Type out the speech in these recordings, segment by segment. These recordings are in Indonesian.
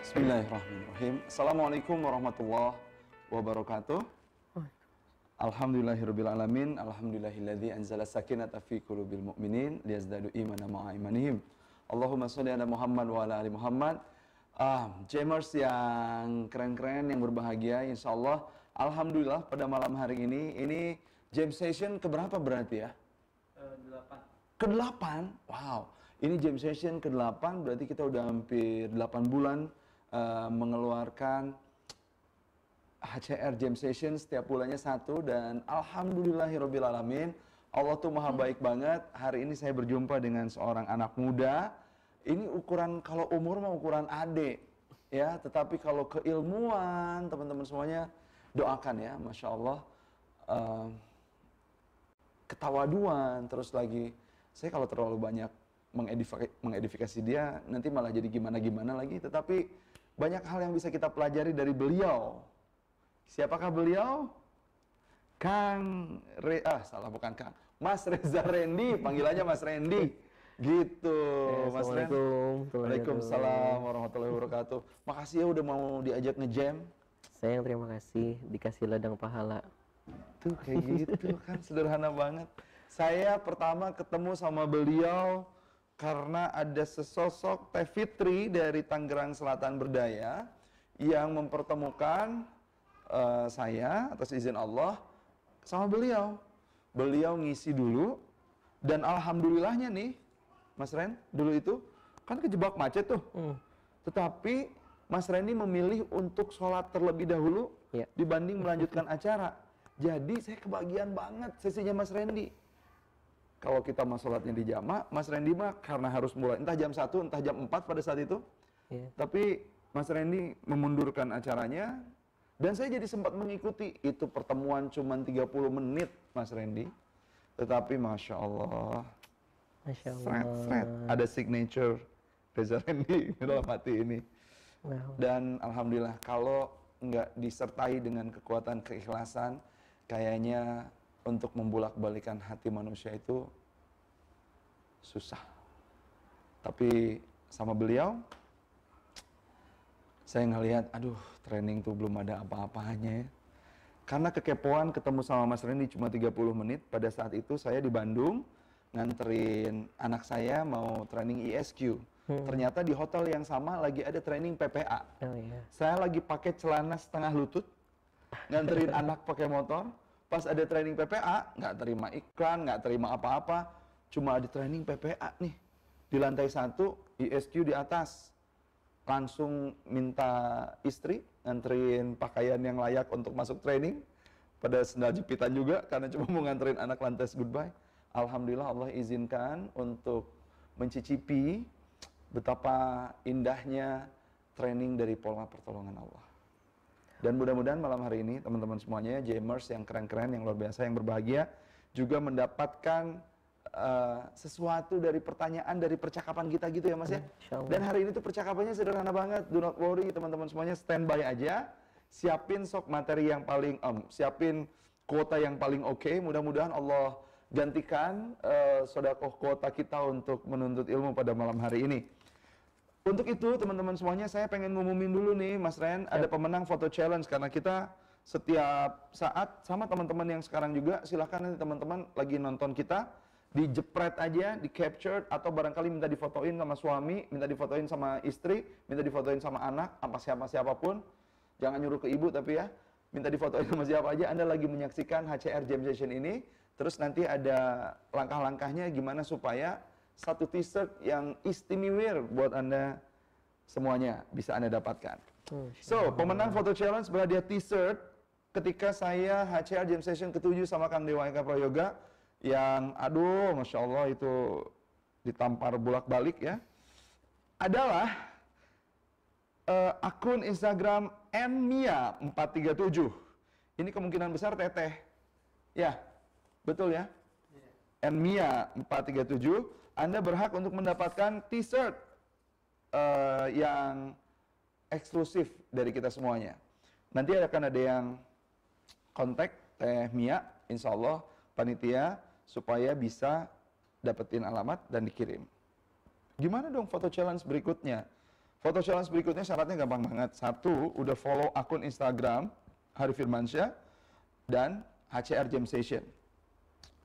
Bismillahirrahmanirrahim. Assalamualaikum warahmatullahi wabarakatuh. Alhamdulillahirrabbilalamin. Alhamdulillahilladzi anzala sakinata fi qulubil mu'minin liyazdadu imana ma'a imanihim. Allahumma sholli ala Muhammad wa ala ali Muhammad. Jamers yang keren-keren, yang berbahagia, insyaallah. Alhamdulillah pada malam hari ini jam session keberapa berarti ya? 8. Ke-8? Wow. Ini jam session ke-8, berarti kita udah hampir 8 bulan mengeluarkan HCR Jam Session, setiap bulannya 1, dan alhamdulillahirrabbilalamin, Allah tuh maha baik banget. Hari ini saya berjumpa dengan seorang anak muda. Ini ukuran, kalau umur mah ukuran adik ya, tetapi kalau keilmuan teman-teman semuanya doakan ya, Masya Allah, ketawaduan. Terus lagi, saya kalau terlalu banyak mengedifikasi dia nanti malah jadi gimana-gimana lagi. Tetapi banyak hal yang bisa kita pelajari dari beliau. Siapakah beliau? Mas Reza Randy, panggilannya Mas Randy. Gitu, Mas Randy. Waalaikumsalam warahmatullahi wabarakatuh. Makasih ya udah mau diajak ngejam. Saya yang terima kasih, dikasih ladang pahala. Tuh kayak gitu kan, sederhana banget. Saya pertama ketemu sama beliau karena ada sesosok Teh Fitri dari Tangerang Selatan Berdaya yang mempertemukan saya atas izin Allah sama beliau. Beliau ngisi dulu, dan alhamdulillahnya nih Mas Ren, dulu itu kan kejebak macet tuh. Tetapi Mas Randy memilih untuk sholat terlebih dahulu dibanding melanjutkan acara. Jadi saya kebagian banget sesinya Mas Randy. Kalau kita mah sholatnya di jamaah, Mas Randy mah karena harus mulai entah jam 1, entah jam 4 pada saat itu. Tapi Mas Randy memundurkan acaranya, dan saya jadi sempat mengikuti. Itu pertemuan cuma 30 menit Mas Randy. Tetapi Masya Allah, Fred, ada signature Reza Randy dalam hati ini. Dan alhamdulillah, kalau nggak disertai dengan kekuatan keikhlasan, kayaknya untuk membulak-balikan hati manusia itu susah. Tapi sama beliau, saya ngelihat, aduh, training tuh belum ada apa-apanya ya. Karena kekepoan ketemu sama Mas Randy cuma 30 menit. Pada saat itu saya di Bandung nganterin anak saya mau training ISQ. Ternyata di hotel yang sama lagi ada training PPA. Saya lagi pakai celana setengah lutut, nganterin anak pakai motor. Pas ada training PPA, nggak terima iklan, nggak terima apa-apa. Cuma ada training PPA nih. Di lantai 1, ISQ di atas. Langsung minta istri nganterin pakaian yang layak untuk masuk training. Pada sendal jepitan juga, karena cuma mau nganterin anak lantas goodbye. Alhamdulillah Allah izinkan untuk mencicipi betapa indahnya training dari Pola Pertolongan Allah. Dan mudah-mudahan malam hari ini teman-teman semuanya, Jamers yang keren-keren, yang luar biasa, yang berbahagia, juga mendapatkan sesuatu dari pertanyaan, dari percakapan kita gitu ya Mas ya. Dan hari ini tuh percakapannya sederhana banget. Do not worry teman-teman semuanya, standby aja. Siapin sok materi yang paling, siapin kuota yang paling oke. Mudah-mudahan Allah gantikan sedekah kuota kita untuk menuntut ilmu pada malam hari ini. Untuk itu teman-teman semuanya, saya pengen ngumumin dulu nih Mas Ren, ada pemenang foto challenge. Karena kita setiap saat sama teman-teman yang sekarang juga, silahkan nanti teman-teman lagi nonton kita, dijepret aja, di capture, atau barangkali minta difotoin sama suami, minta difotoin sama istri, minta difotoin sama anak, apa siapapun. Jangan nyuruh ke ibu tapi ya, minta difotoin sama siapa aja. Anda lagi menyaksikan HCR Jam Session ini, terus nanti ada langkah-langkahnya gimana supaya satu t-shirt yang istimewa buat Anda semuanya bisa Anda dapatkan. So, pemenang foto challenge berhadiah t-shirt ketika saya HCR Jam Session ke-7 sama Kang Dewa Eka Prayoga, yang aduh Masya Allah itu ditampar bolak-balik ya, adalah akun Instagram nmia437. Ini kemungkinan besar Teteh ya, betul ya, nmia437. Anda berhak untuk mendapatkan t-shirt yang eksklusif dari kita semuanya. Nanti akan ada yang kontak Teh Mia, insya Allah panitia, supaya bisa dapetin alamat dan dikirim. Gimana dong foto challenge berikutnya? Foto challenge berikutnya syaratnya gampang banget. Satu, udah follow akun Instagram Hari Firmansyah dan HCR Jam Session.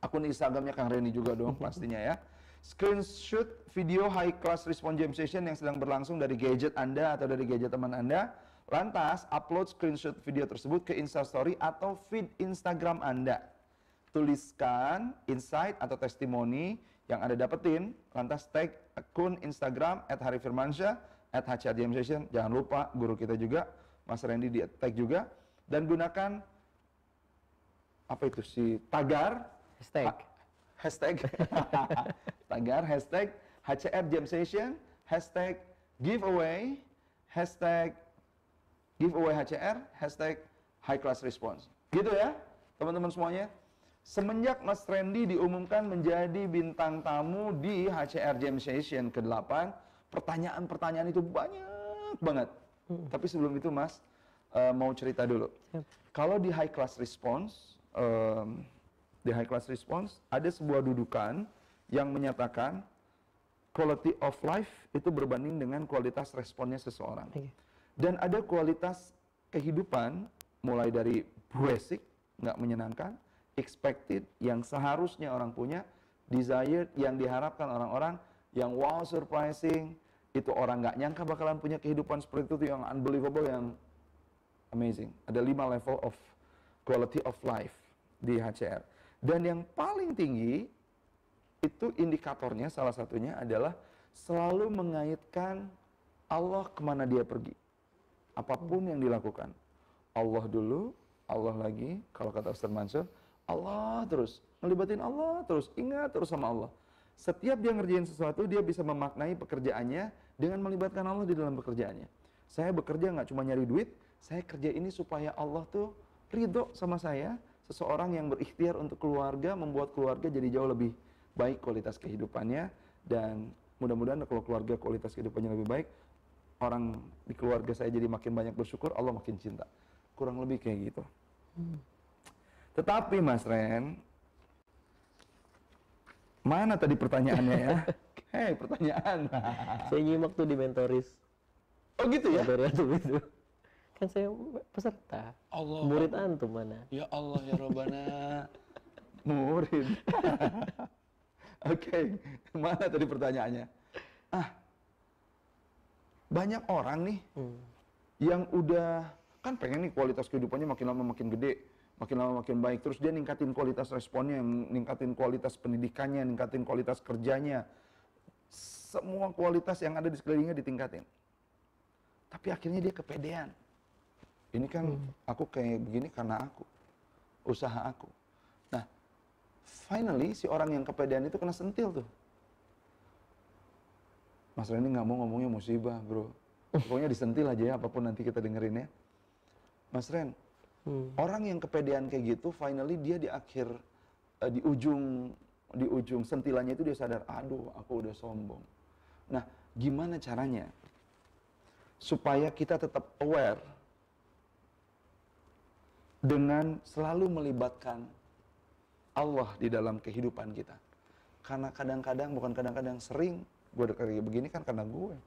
Akun Instagramnya Kang Reni juga dong pastinya ya. Screenshot video high class response jam session yang sedang berlangsung dari gadget Anda atau dari gadget teman Anda. Lantas upload screenshot video tersebut ke Instastory atau feed Instagram Anda. Tuliskan insight atau testimoni yang Anda dapetin. Lantas tag akun Instagram @harifirmansyah @HCRJamSession. Jangan lupa guru kita juga Mas Randy di tag juga. Dan gunakan apa itu si tagar hashtag tagar hashtag HCR Jam Session, hashtag giveaway, hashtag giveaway HCR, hashtag high class response. Gitu ya teman-teman semuanya. Semenjak Mas Randy diumumkan menjadi bintang tamu di HCR Jam Session ke-8, pertanyaan-pertanyaan itu banyak banget. Tapi sebelum itu Mas, mau cerita dulu. Kalau di high class response, ada sebuah dudukan yang menyatakan quality of life itu berbanding dengan kualitas responnya seseorang. Dan ada kualitas kehidupan mulai dari basic, nggak menyenangkan, expected, yang seharusnya orang punya, desired, yang diharapkan orang-orang, yang wow surprising, itu orang nggak nyangka bakalan punya kehidupan seperti itu, yang unbelievable, yang amazing. Ada 5 level of quality of life di HCR. Dan yang paling tinggi, itu indikatornya salah satunya adalah selalu mengaitkan Allah kemana dia pergi. Apapun yang dilakukan. Allah dulu, Allah lagi, kalau kata Ustaz Mansur, Allah terus, ngelibatin Allah terus, ingat terus sama Allah. Setiap dia ngerjain sesuatu, dia bisa memaknai pekerjaannya dengan melibatkan Allah di dalam pekerjaannya. Saya bekerja nggak cuma nyari duit, saya kerja ini supaya Allah tuh ridho sama saya, seseorang yang berikhtiar untuk keluarga, membuat keluarga jadi jauh lebih baik kualitas kehidupannya, dan mudah-mudahan kalau keluarga kualitas kehidupannya lebih baik, orang di keluarga saya jadi makin banyak bersyukur, Allah makin cinta. Kurang lebih kayak gitu. Tetapi Mas Ren, mana tadi pertanyaannya ya? Hei, pertanyaan. Saya nyimak tuh di Mentoris. Oh gitu ya? Mentoris itu. Kan saya peserta. Allah. Murid antum mana? Ya Allah ya Robbana. Murid. Oke, mana tadi pertanyaannya? Banyak orang nih yang udah, kan pengen nih kualitas kehidupannya makin lama makin gede, makin lama makin baik. Terus dia ningkatin kualitas responnya, ningkatin kualitas pendidikannya, ningkatin kualitas kerjanya. Semua kualitas yang ada di sekelilingnya ditingkatin. Tapi akhirnya dia kepedean. Ini kan aku kayak begini karena aku, usaha aku. Nah, finally si orang yang kepedean itu kena sentil tuh. Mas Randy nggak mau ngomongnya musibah bro. Pokoknya disentil aja ya, apapun nanti kita dengerin ya. Mas Ren, orang yang kepedean kayak gitu, finally dia di akhir, di ujung sentilannya itu dia sadar, aduh aku udah sombong. Nah, gimana caranya supaya kita tetap aware dengan selalu melibatkan Allah di dalam kehidupan kita? Karena kadang-kadang, bukan kadang-kadang, sering gue kayak begini kan karena gue.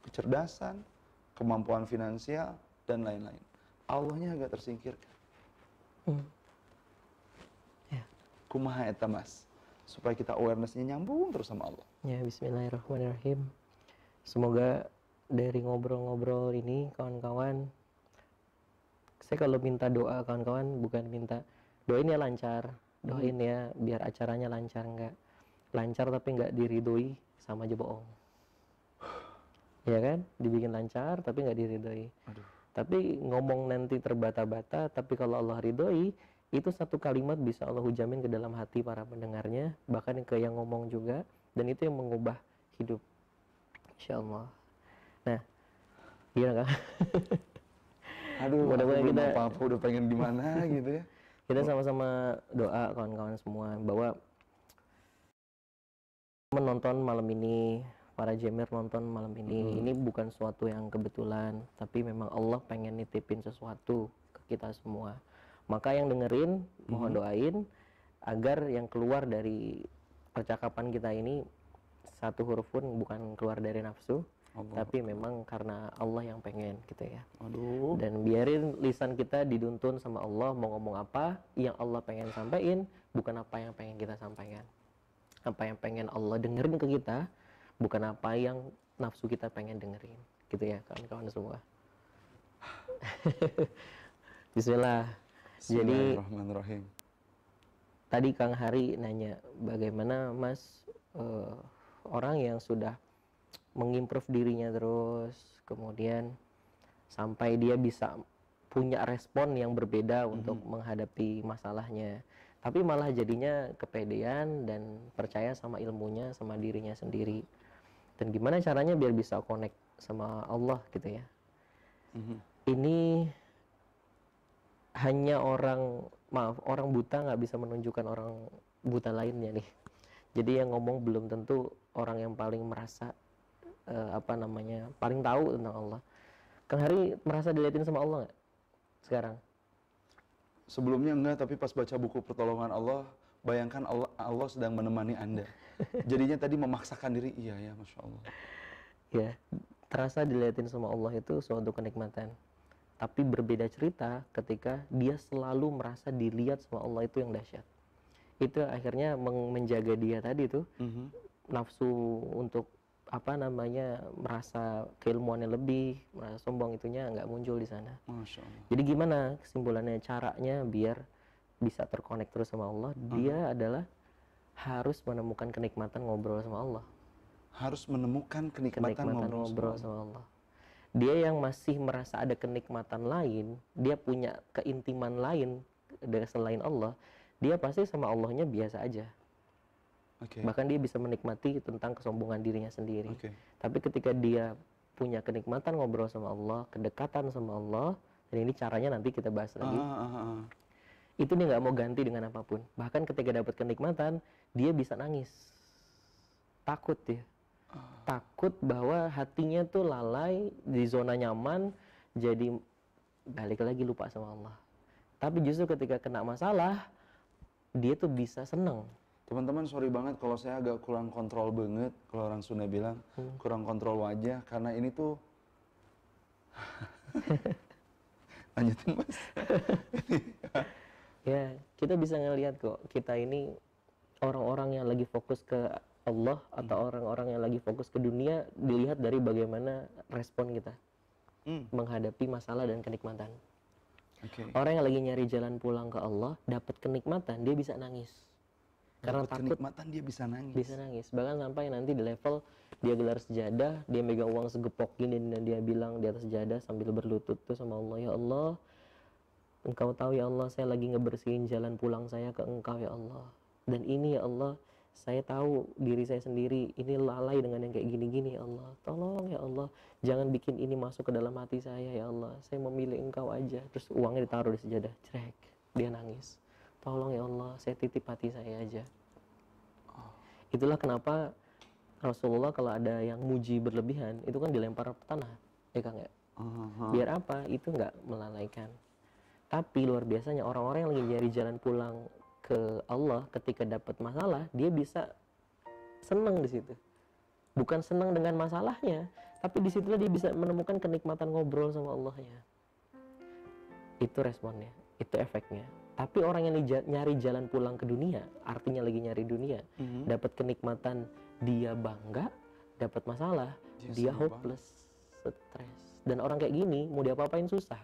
Kecerdasan, kemampuan finansial, dan lain-lain. Allahnya agak tersingkirkan. Ya. Kumaha eta Mas, supaya kita awareness-nya nyambung terus sama Allah. Ya, bismillahirrahmanirrahim. Semoga dari ngobrol-ngobrol ini kawan-kawan, saya kalau minta doa kawan-kawan bukan minta doain ya lancar, doain ya biar acaranya lancar, enggak lancar tapi enggak diridhoi sama aja bohong. Ya kan, dibikin lancar tapi enggak diridhoi. Tapi ngomong nanti terbata-bata, tapi kalau Allah ridhoi, itu satu kalimat bisa Allah hujamin ke dalam hati para pendengarnya, bahkan ke yang ngomong juga, dan itu yang mengubah hidup, insyaallah. Nah, gimana Kak? Aduh, mudah-mudahan aku belum kita apa-apa udah pengen gimana gitu ya. Kita sama-sama doa kawan-kawan semua bahwa menonton malam ini, para jamer nonton malam ini bukan suatu yang kebetulan, tapi memang Allah pengen nitipin sesuatu ke kita semua. Maka yang dengerin, mohon doain agar yang keluar dari percakapan kita ini satu huruf pun bukan keluar dari nafsu, Allah. tapi memang karena Allah yang pengen gitu ya. Aduh. Dan biarin lisan kita diduntun sama Allah, mau ngomong apa yang Allah pengen sampaikan, bukan apa yang pengen kita sampaikan. Apa yang pengen Allah dengerin ke kita, bukan apa yang nafsu kita pengen dengerin gitu ya kawan-kawan semua. Bismillah. Jadi Bismillahirrahmanirrahim. tadi Kang Hari nanya bagaimana Mas orang yang sudah mengimprove dirinya terus, kemudian sampai dia bisa punya respon yang berbeda untuk menghadapi masalahnya, tapi malah jadinya kepedean dan percaya sama ilmunya, sama dirinya sendiri. Dan gimana caranya biar bisa connect sama Allah gitu ya. Ini hanya orang buta nggak bisa menunjukkan orang buta lainnya nih. Jadi yang ngomong belum tentu orang yang paling merasa paling tahu tentang Allah. Kang Hari merasa dilihatin sama Allah nggak sekarang? Sebelumnya enggak, tapi pas baca buku Pertolongan Allah, bayangkan Allah sedang menemani Anda. Jadinya tadi memaksakan diri, iya ya, Masya Allah. Ya, terasa dilihatin sama Allah itu suatu kenikmatan. Tapi berbeda cerita ketika dia selalu merasa dilihat sama Allah, itu yang dahsyat. Itu akhirnya menjaga dia tadi tuh nafsu untuk merasa keilmuannya lebih, merasa sombong itunya nggak muncul di sana. Masya Allah. Jadi gimana kesimpulannya, caranya biar bisa terkonek terus sama Allah? Dia adalah harus menemukan kenikmatan ngobrol sama Allah. Harus menemukan kenikmatan ngobrol sama Allah. Dia yang masih merasa ada kenikmatan lain, dia punya keintiman lain dari selain Allah, dia pasti sama Allahnya biasa aja. Bahkan dia bisa menikmati tentang kesombongan dirinya sendiri. Tapi ketika dia punya kenikmatan ngobrol sama Allah, kedekatan sama Allah, dan ini caranya nanti kita bahas lagi. Itu dia nggak mau ganti dengan apapun. Bahkan ketika dapat kenikmatan, dia bisa nangis. Takut dia. Takut bahwa hatinya tuh lalai di zona nyaman, jadi balik lagi lupa sama Allah. Tapi justru ketika kena masalah, dia tuh bisa seneng. Teman-teman, sorry banget kalau saya agak kurang kontrol banget, kalau orang Sunda bilang kurang kontrol wajah, karena ini tuh lanjutin Mas. Ya, kita bisa ngelihat kok, kita ini orang-orang yang lagi fokus ke Allah atau orang-orang yang lagi fokus ke dunia, dilihat dari bagaimana respon kita menghadapi masalah dan kenikmatan. Orang yang lagi nyari jalan pulang ke Allah, dapat kenikmatan, dia bisa nangis. Karena takut kenikmatan dia bisa nangis. Bisa nangis. Bahkan sampai nanti di level dia gelar sejadah, dia megang uang segepok gini dan dia bilang di atas sejadah sambil berlutut tuh sama Allah, ya Allah, Engkau tahu ya Allah, saya lagi ngebersihin jalan pulang saya ke Engkau ya Allah. Dan ini ya Allah, saya tahu diri saya sendiri ini lalai dengan yang kayak gini-gini ya Allah. Tolong ya Allah, jangan bikin ini masuk ke dalam hati saya ya Allah. Saya memilih Engkau aja. Terus uangnya ditaruh di sejadah, cerek. Dia nangis. Tolong ya Allah, saya titip hati saya aja. Itulah kenapa Rasulullah kalau ada yang muji berlebihan, itu kan dilempar ke tanah, ya Kang ya. Biar apa? Itu nggak melalaikan. Tapi luar biasanya orang-orang yang lagi nyari jalan pulang ke Allah ketika dapat masalah, dia bisa senang di situ. Bukan senang dengan masalahnya, tapi disitulah dia bisa menemukan kenikmatan ngobrol sama Allahnya. Itu responnya, itu efeknya. Tapi orang yang nyari jalan pulang ke dunia, artinya lagi nyari dunia, dapat kenikmatan, dia bangga, dapat masalah, dia hopeless, stres. Dan orang kayak gini mau diapa-apain susah.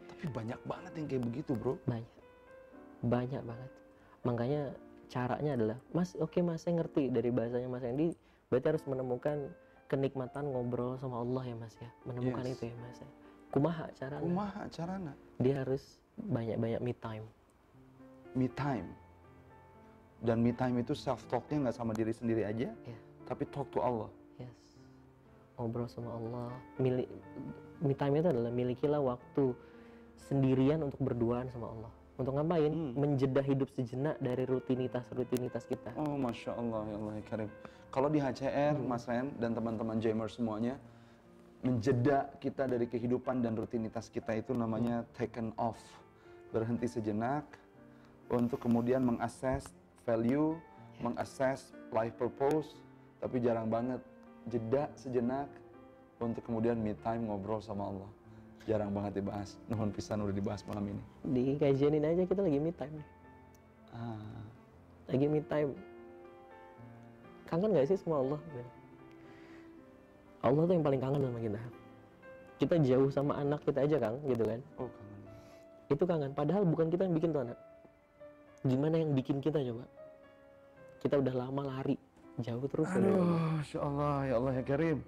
Tapi banyak banget yang kayak begitu, bro. Banyak banget. Makanya caranya adalah, Mas, oke Mas, saya ngerti dari bahasanya Mas Hendy, berarti harus menemukan kenikmatan ngobrol sama Allah ya Mas ya. Menemukan itu ya Mas ya. Kumaha carana? Dia harus banyak-banyak me time. Dan me time itu self talknya nggak sama diri sendiri aja, tapi talk to Allah. Ngobrol sama Allah. Me time itu adalah milikilah waktu sendirian untuk berduaan sama Allah. Untuk ngapain? Menjeda hidup sejenak dari rutinitas kita. Oh, Masya Allah, ya Allah ya Karim. Kalau di HCR, Mas Ren dan teman-teman Jamer semuanya, menjeda kita dari kehidupan dan rutinitas kita itu namanya taken off. Berhenti sejenak untuk kemudian mengakses value, mengakses life purpose, tapi jarang banget jeda sejenak untuk kemudian me time ngobrol sama Allah. Jarang banget dibahas. Nuhun pisan udah dibahas malam ini. Di kajian ini aja kita lagi me time nih. Lagi me time. Kangen gak sih sama Allah? Allah tuh yang paling kangen sama kita. Kita jauh sama anak kita aja, Kang, gitu kan? Oh, kangen. Itu kangen. Padahal bukan kita yang bikin tuh anak. Gimana yang bikin kita coba? Kita udah lama lari jauh terus. Aduh, Masya Allah, ya Allah ya Karim.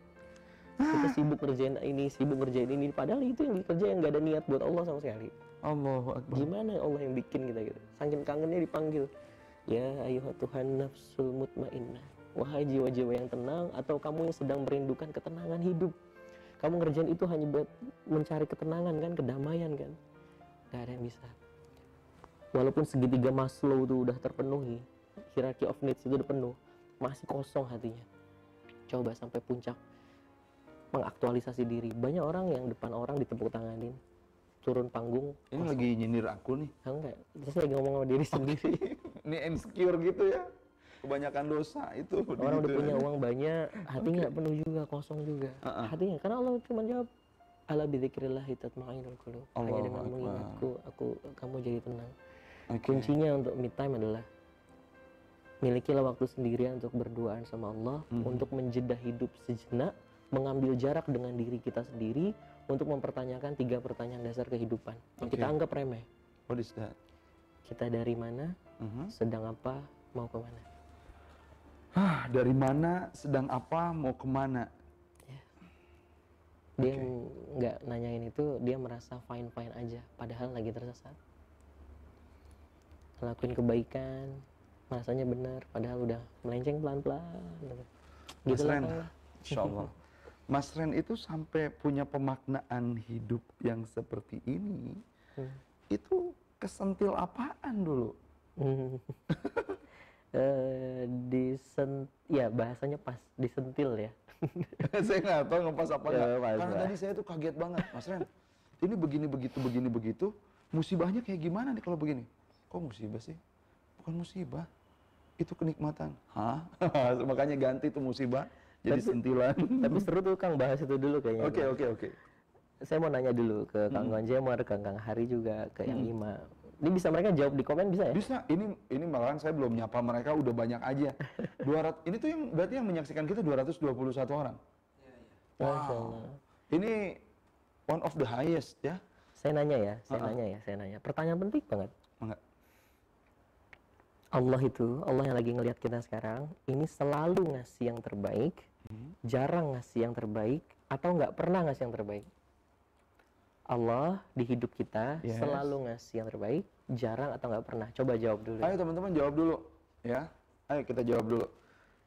Kita sibuk ngerjain ini. Padahal itu yang dikerja yang gak ada niat buat Allah sama sekali. Allahu Akbar. Gimana Allah yang bikin kita gitu? Saking kangennya dipanggil. Ya ayuhat Tuhan nafsul mutmainnah. Wahai jiwa-jiwa yang tenang, atau kamu yang sedang merindukan ketenangan hidup. Kamu ngerjain itu hanya buat mencari ketenangan kan, kedamaian kan. Gak ada yang bisa. Walaupun segitiga Maslow itu udah terpenuhi, hierarchy of needs itu udah penuh, masih kosong hatinya. Coba sampai puncak mengaktualisasi diri. Banyak orang yang depan orang ditepuk tanganin, turun panggung. Ini lagi nyindir aku nih. Enggak, terus lagi ngomong sama diri sendiri. Ini insecure gitu ya. Kebanyakan dosa itu. Orang udah punya uang banyak, hatinya nggak penuh juga, kosong juga. Hatinya, karena Allah cuma jawab, ala bidzikrillahi tatma'innul qulub. Hanya dengan mengingatku, kamu jadi tenang. Kuncinya untuk me time adalah milikilah waktu sendirian untuk berduaan sama Allah, untuk menjeda hidup sejenak, mengambil jarak dengan diri kita sendiri, untuk mempertanyakan 3 pertanyaan dasar kehidupan yang kita anggap remeh. What is that? Kita dari mana, sedang apa, mau kemana. Dari mana, sedang apa, mau kemana. Dia nggak nanyain itu, dia merasa fine-fine aja, padahal lagi tersesat. Ngelakuin kebaikan, rasanya benar, padahal udah melenceng pelan-pelan. Mas Ren, Insya Allah. Mas Ren itu sampai punya pemaknaan hidup yang seperti ini, itu kesentil apaan dulu? Ya bahasanya pas, disentil ya. Saya nggak tahu ngepas apa nggak. Karena tadi saya tuh kaget banget, Mas Ren. Ini begini begitu, musibahnya kayak gimana nih kalau begini? Kok musibah sih? Bukan musibah, itu kenikmatan. Hah? Makanya ganti tuh musibah jadi sentilan. Tapi seru tuh Kang bahas itu dulu kayaknya. Oke. Saya mau nanya dulu ke Kang Gonjemar, ke Kang Hari juga, ke yang Ima. Ini bisa mereka jawab di komen bisa ya? Bisa. Ini malahan saya belum nyapa mereka, udah banyak aja. 200. Ini tuh yang berarti yang menyaksikan kita 221 orang. Wow. Ini one of the highest ya. Saya nanya ya. Pertanyaan penting banget. Enggak. Allah yang lagi ngelihat kita sekarang, ini selalu ngasih yang terbaik, jarang ngasih yang terbaik, atau nggak pernah ngasih yang terbaik. Allah di hidup kita selalu ngasih yang terbaik, jarang atau nggak pernah. Coba jawab dulu. Ayo teman-teman jawab dulu ya. Ayo kita jawab dulu.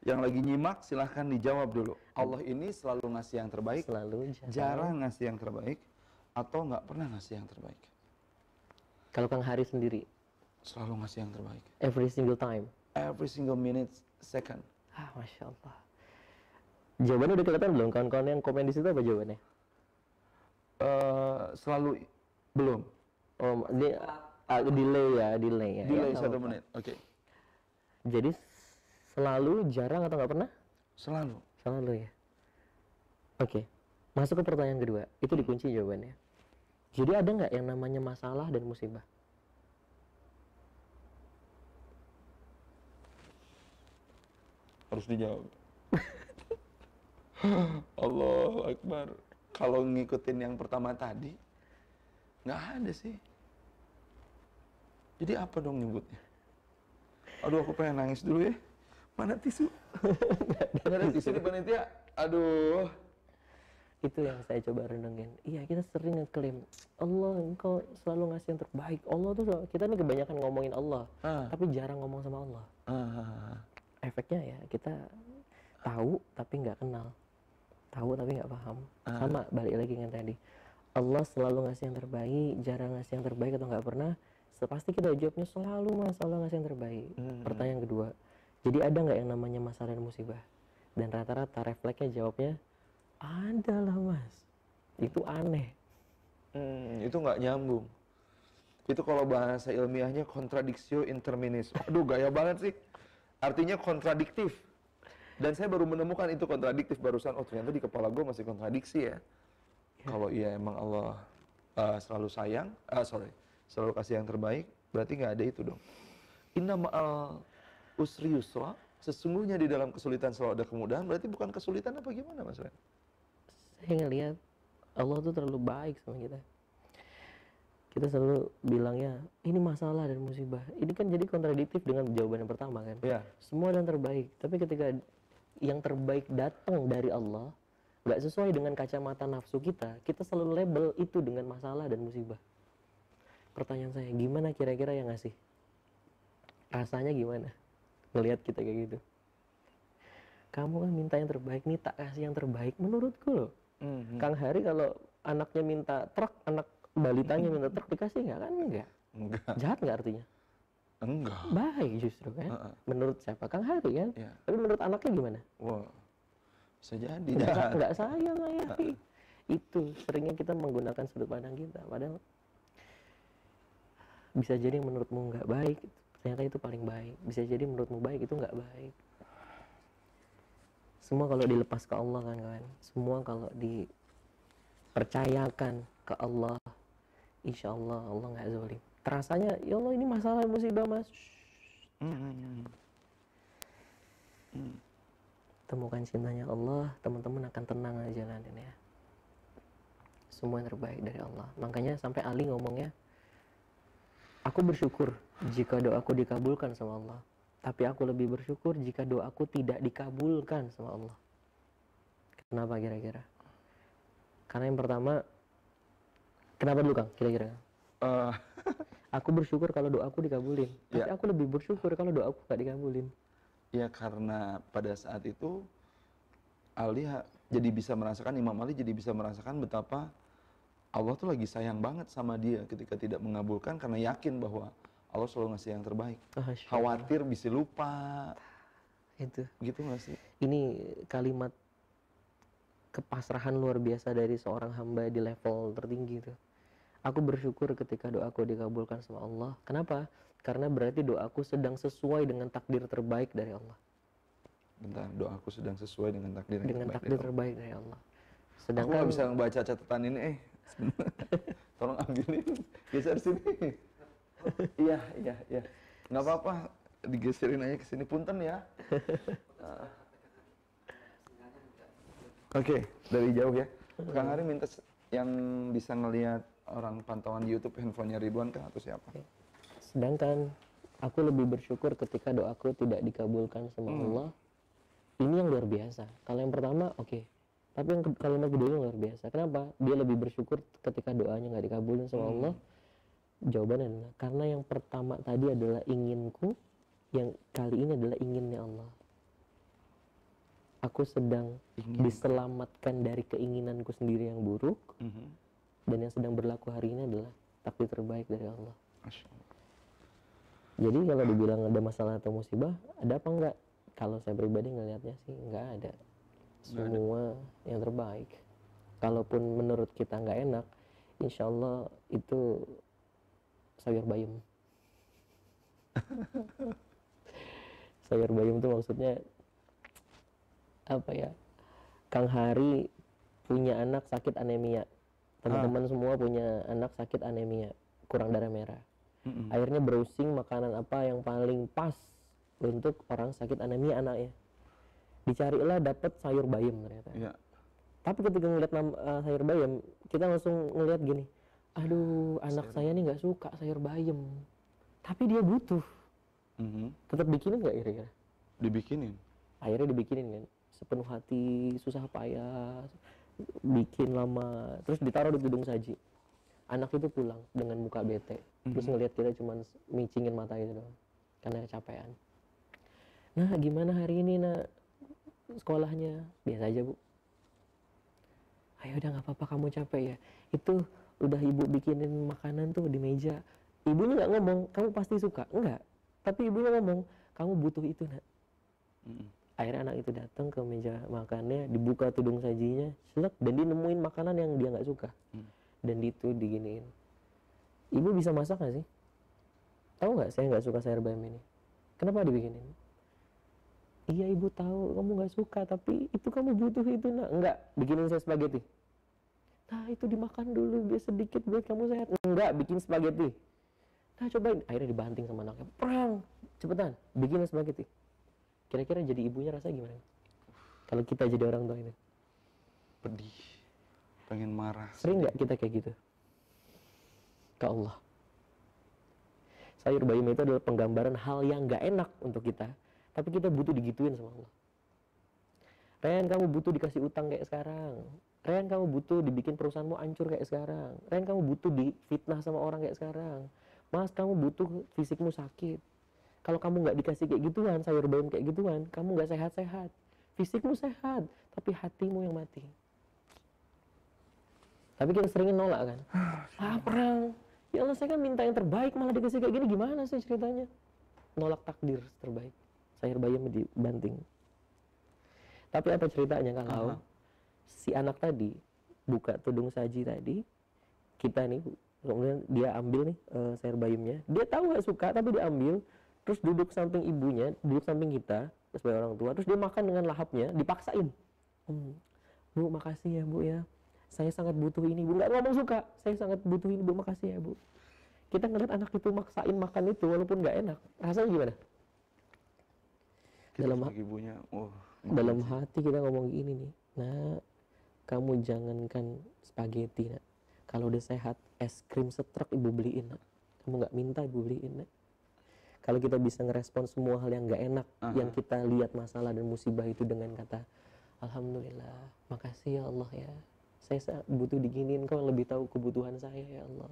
Yang lagi nyimak silahkan dijawab dulu. Allah ini selalu ngasih yang terbaik, jarang ngasih yang terbaik, atau nggak pernah ngasih yang terbaik. Kalau Kang Hari sendiri? Selalu ngasih yang terbaik. Every single time? Every single minute, second. Masya Allah. Jawabannya udah kelihatan belum? Kawan-kawan yang komen di situ apa jawabannya? Selalu belum. Oh, ini delay ya. Delay 1 menit. Oke. Jadi selalu, jarang atau nggak pernah? Selalu ya. Oke. Masuk ke pertanyaan kedua. Itu dikunci jawabannya. Jadi ada nggak yang namanya masalah dan musibah? Harus dijawab. Allahu Akbar. Kalau ngikutin yang pertama tadi, nggak ada sih. Jadi apa dong nyebutnya? Aduh, aku pengen nangis dulu ya. Mana tisu? Nggak ada tisu di panitia. Aduh. Itu yang saya coba renungin. Iya, kita sering ngeklaim Allah, engkau selalu ngasih yang terbaik. Allah tuh, kita nih kebanyakan ngomongin Allah, tapi jarang ngomong sama Allah. Efeknya ya, kita tahu tapi nggak kenal. Tahu tapi nggak paham. Sama, balik lagi dengan tadi. Allah selalu ngasih yang terbaik, jarang ngasih yang terbaik atau nggak pernah. Pasti kita jawabnya selalu Mas, Allah ngasih yang terbaik. Pertanyaan kedua, jadi ada nggak yang namanya masalah dan musibah? Dan rata-rata refleksnya jawabnya, ada lah Mas. Itu aneh. Itu nggak nyambung. Itu kalau bahasa ilmiahnya contradictio interminis. Aduh, gaya banget sih. Artinya kontradiktif. Dan saya baru menemukan itu kontradiktif barusan. Oh ternyata di kepala gue masih kontradiksi ya. Kalau iya emang Allah selalu sayang, selalu kasih yang terbaik, berarti nggak ada itu dong. Inna ma'al usri yusra, sesungguhnya di dalam kesulitan selalu ada kemudahan, berarti bukan kesulitan apa gimana Mas Ren? Saya ngelihat Allah tuh terlalu baik sama kita. Kita selalu bilangnya ini masalah dan musibah. Ini kan jadi kontradiktif dengan jawaban yang pertama kan. Iya. Semua ada yang terbaik, tapi ketika yang terbaik datang dari Allah, nggak sesuai dengan kacamata nafsu kita, kita selalu label itu dengan masalah dan musibah. Pertanyaan saya, gimana kira-kira yang ngasih? Rasanya gimana? Ngelihat kita kayak gitu. Kamu kan minta yang terbaik, nih tak kasih yang terbaik menurutku loh. Kang Hari kalau anaknya minta truk, anak balitanya minta truk dikasih nggak kan? Enggak. Jahat nggak artinya? Enggak. Baik justru kan? Menurut siapa? Kang Hari kan? Iya. Tapi menurut anaknya gimana? Wah, bisa jadi jahat. Nggak sayang ya. Itu seringnya kita menggunakan sudut pandang kita. Padahal bisa jadi yang menurutmu nggak baik, ternyata itu paling baik. Bisa jadi menurutmu baik, itu nggak baik. Semua kalau dilepas ke Allah kan kawan. Semua kalau dipercayakan ke Allah, insya Allah Allah nggak zalim. Terasanya ya Allah ini masalah musibah mas. Temukan cintanya Allah, teman-teman akan tenang aja jalanin ya. Semua yang terbaik dari Allah. Makanya sampai Ali ngomongnya, aku bersyukur jika doaku dikabulkan sama Allah. Tapi aku lebih bersyukur jika doaku tidak dikabulkan sama Allah. Kenapa kira-kira? Karena yang pertama, kenapa dulu Kang kira-kira? Aku bersyukur kalau doaku dikabulin. Tapi aku lebih bersyukur kalau doaku gak dikabulin. Ya karena pada saat itu Ali jadi bisa merasakan, Imam Ali jadi bisa merasakan betapa Allah tuh lagi sayang banget sama dia ketika tidak mengabulkan, karena yakin bahwa Allah selalu ngasih yang terbaik. Khawatir bisa lupa. Itu. Gitu nggak sih? Ini kalimat kepasrahan luar biasa dari seorang hamba di level tertinggi itu. Aku bersyukur ketika doaku dikabulkan sama Allah. Kenapa? Karena berarti doaku sedang sesuai dengan takdir terbaik dari Allah. Bentar, doaku sedang sesuai dengan takdir terbaik dari Allah. Sedangkan aku nggak bisa membaca catatan ini, tolong ambilin, geser sini. Iya. Nggak apa-apa, digeserin aja ke sini, punten ya. Oke, dari jauh ya. Kang Ari minta yang bisa ngelihat orang pantauan di YouTube handphonenya Ridwan kah atau siapa? Sedangkan aku lebih bersyukur ketika doaku tidak dikabulkan sama Allah. Ini yang luar biasa. Kalau yang pertama, oke. Tapi yang kalimat kedua yang luar biasa. Kenapa? Dia lebih bersyukur ketika doanya nggak dikabulin sama Allah. Jawabannya adalah karena yang pertama tadi adalah inginku, yang kali ini adalah inginnya Allah. Aku sedang diselamatkan dari keinginanku sendiri yang buruk, dan yang sedang berlaku hari ini adalah takdir terbaik dari Allah. Jadi kalau dibilang ada masalah atau musibah, ada apa enggak? Kalau saya pribadi ngelihatnya sih enggak ada. Semua yang terbaik. Kalaupun menurut kita nggak enak, insya Allah itu sayur bayam. Sayur bayam itu maksudnya apa ya? Kang Hari punya anak sakit anemia. Teman-teman semua punya anak sakit anemia, kurang darah merah. Akhirnya browsing makanan apa yang paling pas untuk orang sakit anemia anaknya. Dicarilah dapat sayur bayam ternyata. Ya. Tapi ketika ngeliat sayur bayam, kita langsung ngeliat gini, aduh anak saya nih nggak suka sayur bayam, tapi dia butuh. Tetap bikinin nggak kira-kira? Dibikinin. Akhirnya dibikinin kan, sepenuh hati, susah payah, bikin lama, terus ditaruh di tudung saji. Anak itu pulang dengan muka bete, terus ngeliat kita cuman micingin mata gitu doang, karena kecapean. Nah gimana hari ini nak sekolahnya? Biasa aja bu. Ayo udah nggak apa-apa, kamu capek ya. Itu udah ibu bikinin makanan tuh di meja. Ibunya nggak ngomong kamu pasti suka, enggak. Tapi ibunya ngomong kamu butuh itu nak. Akhirnya anak itu datang ke meja makannya, dibuka tudung sajinya, selek, dan dia nemuin makanan yang dia nggak suka. Dan itu diginiin. Ibu bisa masak nggak sih? Tahu nggak saya nggak suka sayur bayam ini? Kenapa dibikinin? Iya ibu tahu kamu nggak suka, tapi itu kamu butuh itu nak. Enggak, bikinin saya spaghetti. Nah itu dimakan dulu biar sedikit biar kamu sehat. Enggak, bikin spaghetti. Nah cobain, akhirnya dibanting sama anaknya. Perang, cepetan, bikinin spaghetti. Kira-kira jadi ibunya rasanya gimana? Kalau kita jadi orang tua ini. Pedih, pengen marah. Sering nggak kita kayak gitu? Ke Allah. Sayur bayam itu adalah penggambaran hal yang nggak enak untuk kita, tapi kita butuh digituin sama Allah. Ren, kamu butuh dikasih utang kayak sekarang. Ren, kamu butuh dibikin perusahaanmu hancur kayak sekarang. Ren, kamu butuh difitnah sama orang kayak sekarang. Mas, kamu butuh fisikmu sakit. Kalau kamu nggak dikasih kayak gituan, sayur bayam kayak gituan, kamu nggak sehat-sehat. Fisikmu sehat, tapi hatimu yang mati. Tapi kita seringin nolak kan. Perang. Ya Allah, saya kan minta yang terbaik malah dikasih kayak gini, gimana sih ceritanya? Nolak takdir terbaik. Sayur bayam dibanting. Tapi apa ceritanya kalau si anak tadi buka tudung saji tadi, kita nih, kemudian dia ambil nih sayur bayamnya, dia tahu nggak suka tapi dia ambil, terus duduk samping ibunya, duduk samping kita sebagai orang tua, terus dia makan dengan lahapnya, dipaksain. Bu, makasih ya bu ya, saya sangat butuh ini bu, nggak ngomong suka, saya sangat butuh ini bu, makasih ya bu. Kita ngeliat anak itu maksain makan itu walaupun nggak enak, rasanya gimana? Dalam hati kita ngomong gini nih, nah kamu jangankan spaghetti nak, kalau udah sehat es krim setruk ibu beliin nak, kamu nggak minta ibu beliin nak. Kalau kita bisa ngerespon semua hal yang nggak enak yang kita lihat masalah dan musibah itu dengan kata alhamdulillah, makasih ya Allah ya, saya butuh diginiin, kau lebih tahu kebutuhan saya ya Allah.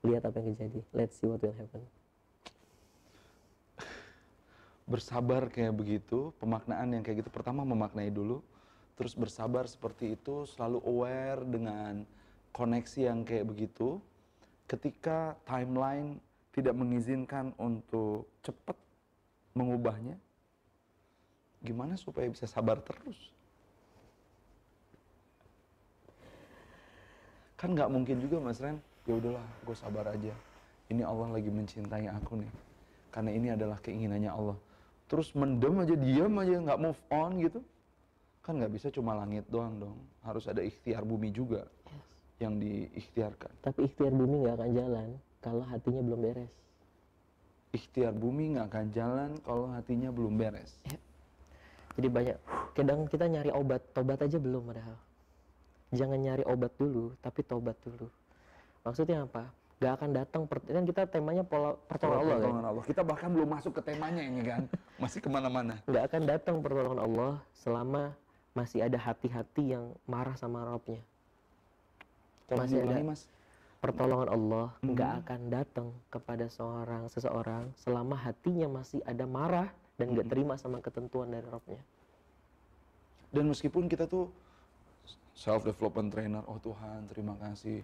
Lihat apa yang terjadi, let's see what will happen. Bersabar kayak begitu, pemaknaan yang kayak gitu, pertama memaknai dulu, terus bersabar seperti itu, selalu aware dengan koneksi yang kayak begitu. Ketika timeline tidak mengizinkan untuk cepat mengubahnya, gimana supaya bisa sabar terus? Kan nggak mungkin juga Mas Ren, ya udahlah, gue sabar aja. Ini Allah lagi mencintai aku nih, karena ini adalah keinginannya Allah. Terus mendem aja, diam aja, nggak move on gitu. Kan nggak bisa cuma langit doang dong. Harus ada ikhtiar bumi juga yang diikhtiarkan. Tapi ikhtiar bumi nggak akan jalan kalau hatinya belum beres. Ikhtiar bumi nggak akan jalan kalau hatinya belum beres. Jadi banyak, kadang kita nyari obat, tobat aja belum padahal. Jangan nyari obat dulu, tapi tobat dulu. Maksudnya apa? Gak akan datang, kan kita temanya pertolongan Allah kan? Kita bahkan belum masuk ke temanya ini kan, masih kemana-mana. Gak akan datang pertolongan Allah selama masih ada hati-hati yang marah sama Rabbnya. Masih ada Mas. Pertolongan Allah gak akan datang kepada seseorang selama hatinya masih ada marah dan gak terima sama ketentuan dari Rabbnya. Dan meskipun kita tuh self-development trainer, oh Tuhan terima kasih,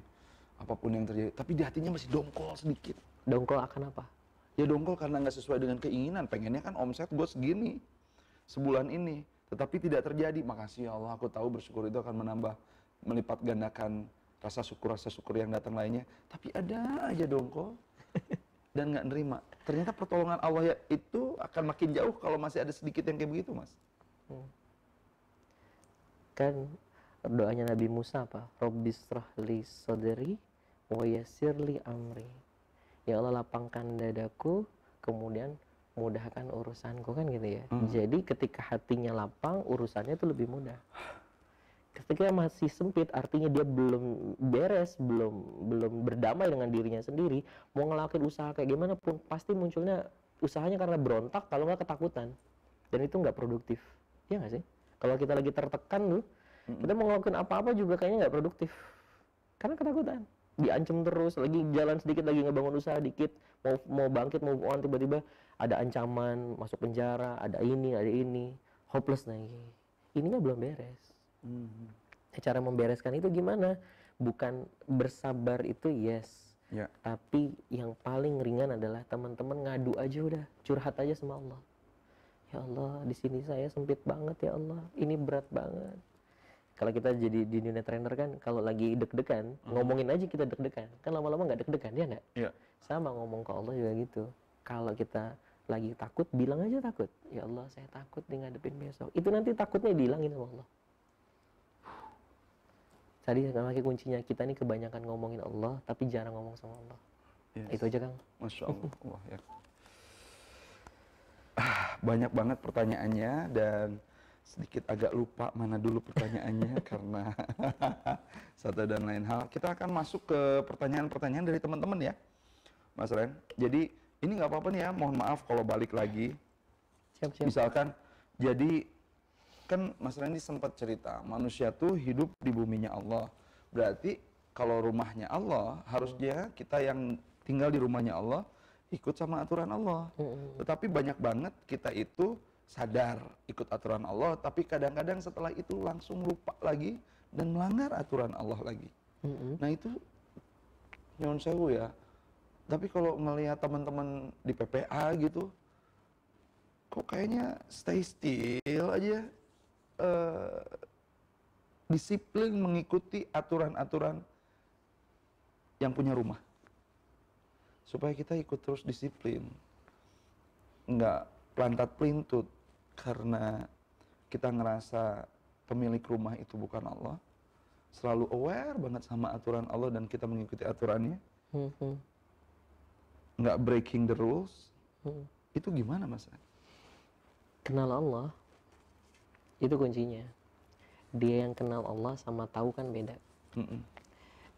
apapun yang terjadi, tapi di hatinya masih dongkol sedikit. Dongkol akan apa? Ya dongkol karena nggak sesuai dengan keinginan. Pengennya kan omset gue segini sebulan ini, tetapi tidak terjadi. Makasih ya Allah, aku tahu bersyukur itu akan menambah, melipat gandakan rasa syukur yang datang lainnya. Tapi ada aja dongkol dan nggak nerima. Ternyata pertolongan Allah ya itu akan makin jauh kalau masih ada sedikit yang kayak begitu, Mas. Kan doanya Nabi Musa apa? Rabbishrah li sadri wa yassir li amri. Ya Allah lapangkan dadaku, kemudian mudahkan urusanku, kan gitu ya. Jadi ketika hatinya lapang, urusannya itu lebih mudah. Ketika masih sempit, artinya dia belum beres, belum berdamai dengan dirinya sendiri, mau ngelakuin usaha kayak gimana pun pasti munculnya usahanya karena berontak, kalau nggak ketakutan. Dan itu nggak produktif. Iya nggak sih? Kalau kita lagi tertekan tuh, kita mau ngelakuin apa-apa juga kayaknya nggak produktif karena ketakutan, diancam terus, lagi jalan sedikit, lagi ngebangun usaha dikit, mau bangkit, mau on, tiba-tiba ada ancaman masuk penjara, ada ini, hopeless lagi, ininya belum beres. Cara membereskan itu gimana? Bukan bersabar itu yes, tapi yang paling ringan adalah teman-teman ngadu aja, udah curhat aja sama Allah. Ya Allah, di sini saya sempit banget ya Allah, ini berat banget. Kalau kita jadi di dunia trainer kan, kalau lagi deg-degan, ngomongin aja kita deg-degan, kan lama-lama nggak deg-degan, ya nggak? Sama ngomong ke Allah juga gitu. Kalau kita lagi takut, bilang aja takut. Ya Allah, saya takut nih ngadepin besok. Itu nanti takutnya dihilangin sama Allah. Tadi lagi kuncinya, kita nih kebanyakan ngomongin Allah, tapi jarang ngomong sama Allah. Yes. Itu aja, Kang. Masya Allah. Wah, ya. Banyak banget pertanyaannya dan sedikit agak lupa mana dulu pertanyaannya karena satu dan lain hal. Kita akan masuk ke pertanyaan-pertanyaan dari teman-teman ya, Mas Ren. Jadi ini nggak apa-apa nih ya, mohon maaf kalau balik lagi. Siap. Misalkan, jadi kan Mas Randy sempat cerita manusia tuh hidup di buminya Allah. Berarti kalau rumahnya Allah, harusnya kita yang tinggal di rumahnya Allah ikut sama aturan Allah. Tetapi banyak banget kita itu sadar ikut aturan Allah, tapi kadang-kadang setelah itu langsung lupa lagi dan melanggar aturan Allah lagi. Nah itu nyuwun sewu ya. Tapi kalau ngelihat teman-teman di PPA gitu, kok kayaknya stay still aja, disiplin mengikuti aturan-aturan yang punya rumah. Supaya kita ikut terus disiplin, nggak plantat pelintut karena kita ngerasa pemilik rumah itu bukan Allah, selalu aware banget sama aturan Allah dan kita mengikuti aturannya, nggak breaking the rules. Itu gimana Mas? Kenal Allah, itu kuncinya. Dia yang kenal Allah sama tahu kan beda.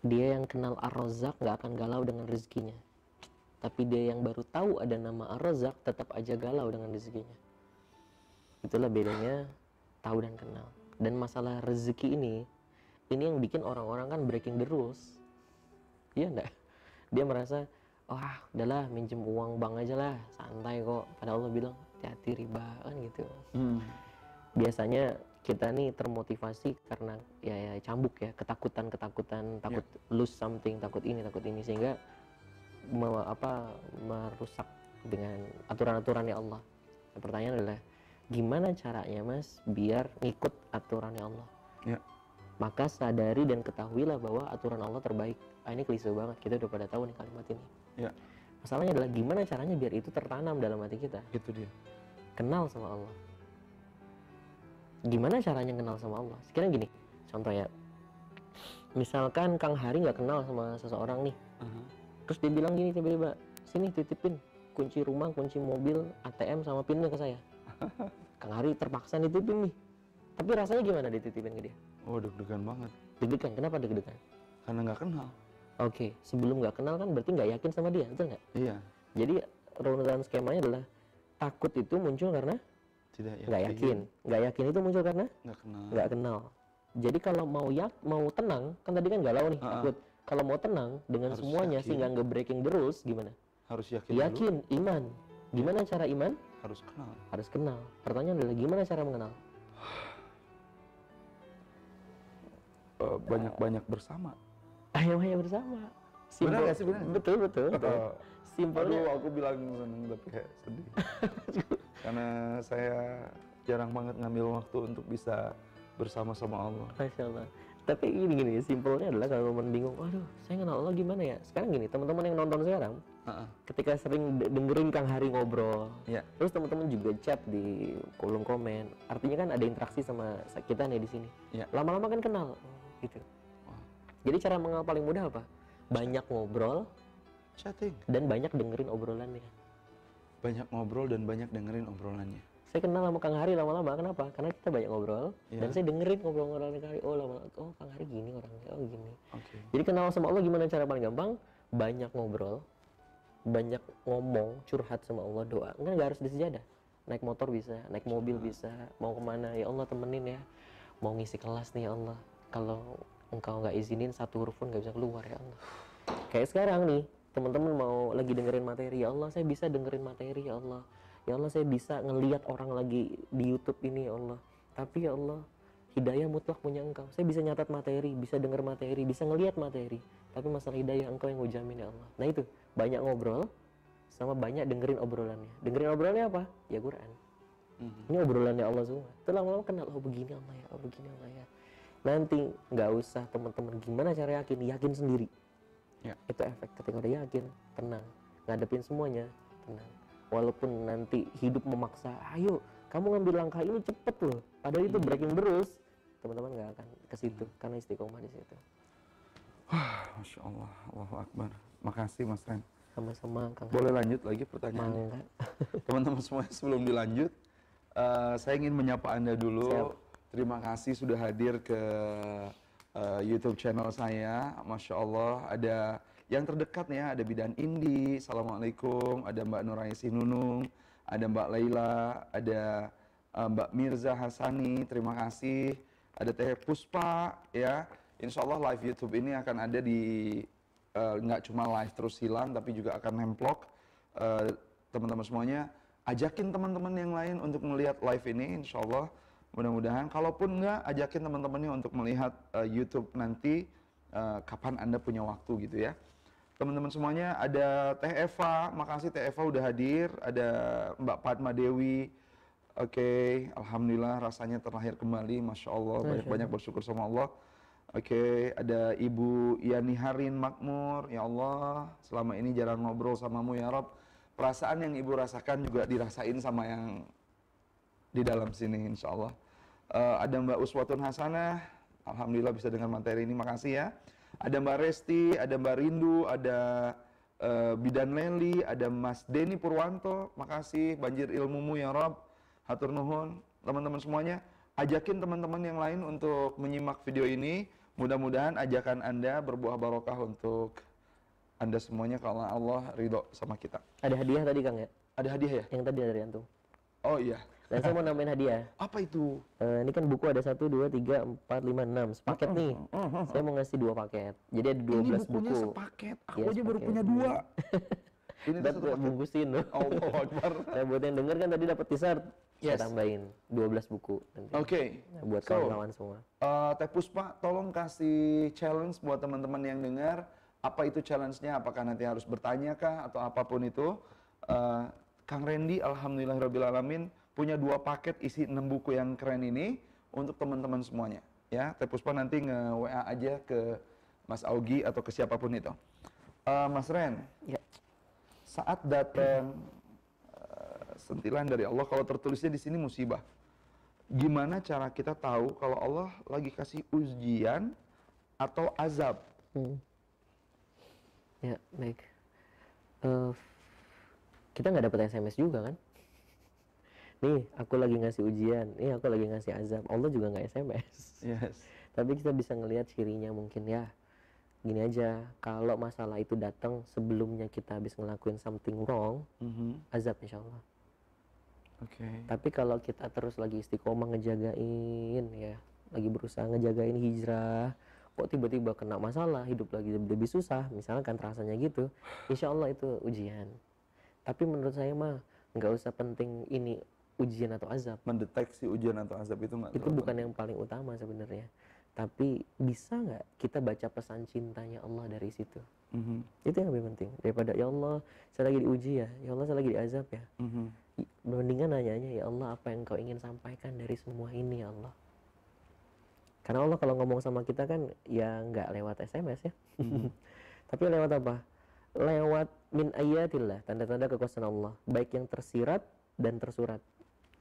Dia yang kenal Ar-Razzaq nggak akan galau dengan rezekinya. Tapi dia yang baru tahu ada nama Ar-Razzaq tetap aja galau dengan rezekinya. Itulah bedanya tahu dan kenal. Dan masalah rezeki ini yang bikin orang-orang kan breaking the rules. Iya enggak? Dia merasa, wah udahlah minjem uang bank aja lah, santai kok. Padahal Allah bilang, hati-hati riba kan gitu. Biasanya kita nih termotivasi karena ya cambuk ya, ketakutan, takut lose something, takut ini, sehingga merusak dengan aturan-aturannya Allah. Pertanyaan adalah gimana caranya Mas biar ngikut aturannya Allah? Ya. Maka sadari dan ketahuilah bahwa aturan Allah terbaik. Ini klise banget, kita udah pada tahu nih kalimat ini. Ya. Masalahnya adalah gimana caranya biar itu tertanam dalam hati kita. Itu dia. Kenal sama Allah. Gimana caranya kenal sama Allah? Sekarang gini, contoh ya. Misalkan Kang Hari nggak kenal sama seseorang nih. Terus dia bilang gini tiba-tiba, sini titipin kunci rumah, kunci mobil, ATM sama PIN-nya ke saya. Kang Hari terpaksa nitipin nih. Tapi rasanya gimana dititipin ke dia? Oh, deg-degan banget. Deg-degan, kenapa deg-degan? Karena nggak kenal. Oke, sebelum nggak kenal kan berarti nggak yakin sama dia, betul nggak? Iya. Jadi runutan skemanya adalah takut itu muncul karena nggak yakin. Nggak yakin itu muncul karena nggak kenal. Jadi kalau mau tenang, kan tadi kan galau nih, takut. Kalau mau tenang dengan harus semuanya yakin. Sehingga nggak breaking the rules, gimana? Harus yakin dulu. Iman. Gimana cara iman? Harus kenal. Pertanyaan adalah gimana cara mengenal? Banyak bersama. Banyak bersama. Benar nggak sih? Benar. Betul. Simpelnya. Aduh, aku bilang seneng tapi kayak sedih. Karena saya jarang banget ngambil waktu untuk bisa bersama-sama Allah. Masya Allah. Tapi gini, simpelnya adalah kalau teman bingung, waduh, saya kenal Allah gimana ya? Sekarang gini, teman-teman yang nonton sekarang, ketika sering dengerin Kang Hari ngobrol, terus teman-teman juga chat di kolom komen, artinya kan ada interaksi sama kita nih di sini. Lama-lama kan kenal, gitu. Jadi cara mengenal paling mudah apa? Banyak ngobrol, chatting, dan banyak dengerin obrolannya. Banyak ngobrol dan banyak dengerin obrolannya. Saya kenal sama Kang Hari lama-lama, kenapa? Karena kita banyak ngobrol, dan saya dengerin ngobrol-ngobrolnya Kang Hari. Oh Kang Hari gini orangnya, oh gini. Jadi kenal sama Allah gimana cara paling gampang? Banyak ngobrol, banyak ngomong, curhat sama Allah, doa. Nggak harus di sejadah. Naik motor bisa, naik mobil bisa, mau kemana, ya Allah temenin ya. Mau ngisi kelas nih ya Allah, kalau Engkau nggak izinin satu huruf pun nggak bisa keluar ya Allah. Kayak sekarang nih, teman-teman mau lagi dengerin materi, ya Allah saya bisa dengerin materi ya Allah. Ya Allah saya bisa ngelihat orang lagi di YouTube ini ya Allah. Tapi ya Allah, hidayah mutlak punya Engkau. Saya bisa nyatat materi, bisa denger materi, bisa ngelihat materi. Tapi masalah hidayah Engkau yang ngujamin ya Allah. Nah itu, banyak ngobrol sama banyak dengerin obrolannya. Dengerin obrolannya apa? Ya Quran. Ini obrolannya Allah semua. Itu lama-lama kenal, oh begini Allah ya, oh begini Allah ya. Nanti nggak usah teman-teman gimana cara yakin sendiri. Itu efek ketika udah yakin, tenang. Ngadepin semuanya, tenang. walaupun nanti hidup memaksa, ayo kamu ngambil langkah ini cepet loh, padahal itu breaking terus, teman-teman nggak akan ke situ karena istiqomah di situ. Masya Allah, Allahu Akbar. Makasih Mas Ren. Sama-sama Kang. Boleh lanjut lagi pertanyaannya? Mangga. Teman-teman semua, sebelum dilanjut, saya ingin menyapa Anda dulu. Siap. Terima kasih sudah hadir ke YouTube channel saya. Masya Allah, ada yang terdekat ya, ada Bidan Indi, Assalamualaikum, ada Mbak Nuraisi Nunung, ada Mbak Laila, ada Mbak Mirza Hasani, terima kasih. Ada Teh Puspa, ya. Insya Allah live YouTube ini akan ada di, nggak cuma live terus hilang, tapi juga akan nemplok. Teman-teman semuanya, ajakin teman-teman yang lain untuk melihat live ini, insya Allah. Mudah-mudahan, kalaupun nggak, ajakin teman-temannya untuk melihat YouTube nanti, kapan Anda punya waktu gitu ya. Teman-teman semuanya, ada Teh Eva, makasih Teh Eva udah hadir. Ada Mbak Padma Dewi, oke, Alhamdulillah rasanya terlahir kembali, Masya Allah, banyak-banyak bersyukur sama Allah. Oke, ada Ibu Yani Harin Makmur, ya Allah, selama ini jarang ngobrol samamu ya Rob. Perasaan yang Ibu rasakan juga dirasain sama yang di dalam sini, insya Allah. Ada Mbak Uswatun Hasanah, Alhamdulillah bisa dengan materi ini, makasih ya. Ada Mbak Resti, ada Mbak Rindu, ada Bidan Leli, ada Mas Denny Purwanto, makasih, banjir ilmumu ya Rob, hatur nuhun. Teman-teman semuanya, ajakin teman-teman yang lain untuk menyimak video ini. Mudah-mudahan ajakan Anda berbuah barokah untuk Anda semuanya, kalau Allah ridho sama kita. Ada hadiah tadi Kang ya? Ada hadiah ya? Yang tadi dari antum. Oh iya. Dan saya mau nambahin hadiah. Apa itu? Ini kan buku ada 1, 2, 3, 4, 5, 6 sepaket nih. Saya mau ngasih 2 paket. Jadi ada 12 Ini bukunya buku. sepaket. Aku Iya, aja baru sepaket. punya 2. Ini Dan satu paket. bungkusin loh. Allahu Akbar. Nah, buat yang denger kan tadi dapat t-shirt. Yes. Saya tambahin 12 buku nanti. Oke. Nah, buat So, kawan-kawan semua. Teh Puspa, tolong kasih challenge buat teman-teman yang dengar. Apa itu challenge-nya? Apakah nanti harus bertanya kah atau apapun itu? Kang Randy, alhamdulillahirobbilalamin, punya 2 paket isi 6 buku yang keren ini untuk teman-teman semuanya. Ya, Teh Puspa nanti nge-WA aja ke Mas Augie atau ke siapapun itu. Mas Ren, Ya. saat datang sentilan dari Allah, kalau tertulisnya di sini musibah. Gimana cara kita tahu kalau Allah lagi kasih ujian atau azab? Ya, baik. Kita nggak dapat SMS juga kan? Nih, aku lagi ngasih ujian. Nih, aku lagi ngasih azab. Allah juga nggak SMS. Yes. Tapi kita bisa ngelihat cirinya mungkin ya. Gini aja, kalau masalah itu datang sebelumnya kita habis ngelakuin something wrong, azab insya Allah. Oke. Tapi kalau kita terus lagi istiqomah ngejagain ya, lagi berusaha ngejagain hijrah, kok tiba-tiba kena masalah, hidup lagi lebih susah, misalkan rasanya gitu, insya Allah itu ujian. Tapi menurut saya mah nggak usah penting ini ujian atau azab. Mendeteksi ujian atau azab itu nggak Itu terlalu bukan yang paling utama sebenarnya. Tapi bisa nggak kita baca pesan cintanya Allah dari situ? Itu yang lebih penting daripada ya Allah saya lagi diuji ya Allah saya lagi diazab ya. Mendingan nanyanya ya Allah apa yang kau ingin sampaikan dari semua ini ya Allah. Karena Allah kalau ngomong sama kita kan ya nggak lewat SMS ya. Tapi lewat apa? Lewat min ayatillah, tanda-tanda kekuasaan Allah, baik yang tersirat dan tersurat.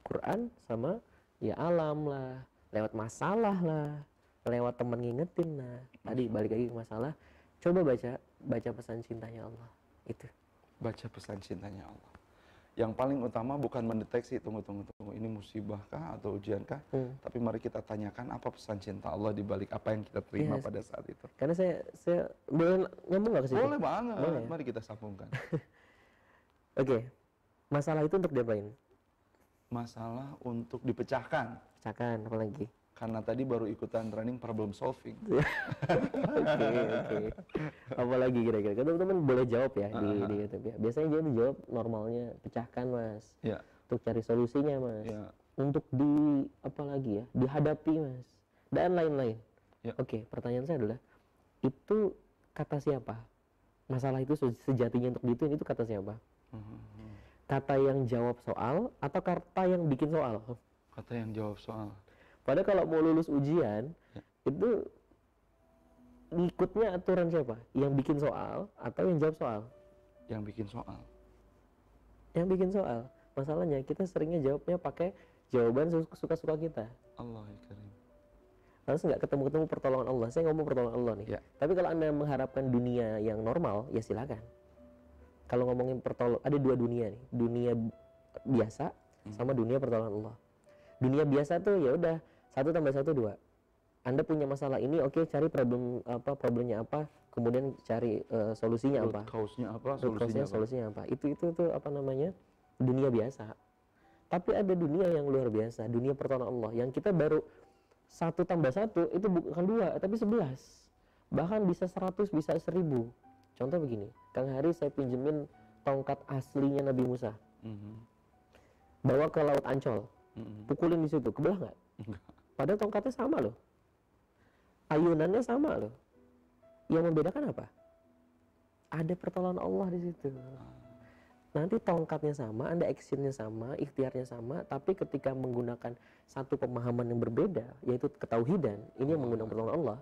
Quran sama ya alam lah, lewat masalah lah, lewat teman ngingetin lah. Tadi balik lagi ke masalah, coba baca pesan cintanya Allah. Itu. Baca pesan cintanya Allah. Yang paling utama bukan mendeteksi tunggu ini musibah kah atau ujian kah, tapi mari kita tanyakan apa pesan cinta Allah di balik apa yang kita terima pada saat itu. Karena saya boleh ngomong nggak ke situ? Boleh banget. Boleh ya? Mari kita sambungkan. Oke. Masalah itu untuk diapain? Masalah untuk dipecahkan. Pecahkan apalagi? Karena tadi baru ikutan training problem solving. Oke. Apalagi kira-kira? Teman-teman boleh jawab ya di YouTube ya. Biasanya dia dijawab normalnya pecahkan mas. Ya. Untuk cari solusinya mas. Ya. Untuk apalagi ya? Dihadapi mas. Dan lain-lain. Ya. Oke. Pertanyaan saya adalah itu kata siapa? Masalah itu sejatinya untuk itu kata siapa? Kata yang jawab soal atau kata yang bikin soal? Kata yang jawab soal. Padahal kalau mau lulus ujian, itu ngikutnya aturan siapa? Yang bikin soal atau yang jawab soal? Yang bikin soal. yang bikin soal. Masalahnya kita seringnya jawabnya pakai jawaban suka-suka kita. Allah ya karim. Harus nggak ketemu pertolongan Allah. Saya ngomong pertolongan Allah nih. Ya. Tapi kalau Anda mengharapkan dunia yang normal, ya silakan. Kalau ngomongin ada dua dunia nih. Dunia biasa sama dunia pertolongan Allah. Dunia biasa tuh ya udah 1 tambah 1 2. Anda punya masalah ini, oke, cari problemnya apa, kemudian cari solusinya Root apa. cause-nya apa, Root cause-nya, solusinya apa. solusinya apa. Itu tuh apa namanya? Dunia biasa. Tapi ada dunia yang luar biasa, dunia pertolongan Allah yang kita baru 1 tambah 1 itu bukan 2 tapi 11. Bahkan bisa 100, bisa 1000. Contoh begini, Kang Hari saya pinjemin tongkat aslinya Nabi Musa. Bawa ke Laut Ancol. Pukulin di situ, kebelah nggak? Padahal tongkatnya sama loh. Ayunannya sama loh. Yang membedakan apa? Ada pertolongan Allah di situ. Nanti tongkatnya sama, Anda actionnya sama, ikhtiarnya sama, tapi ketika menggunakan satu pemahaman yang berbeda, yaitu ketauhidan, ini yang menggunakan pertolongan Allah,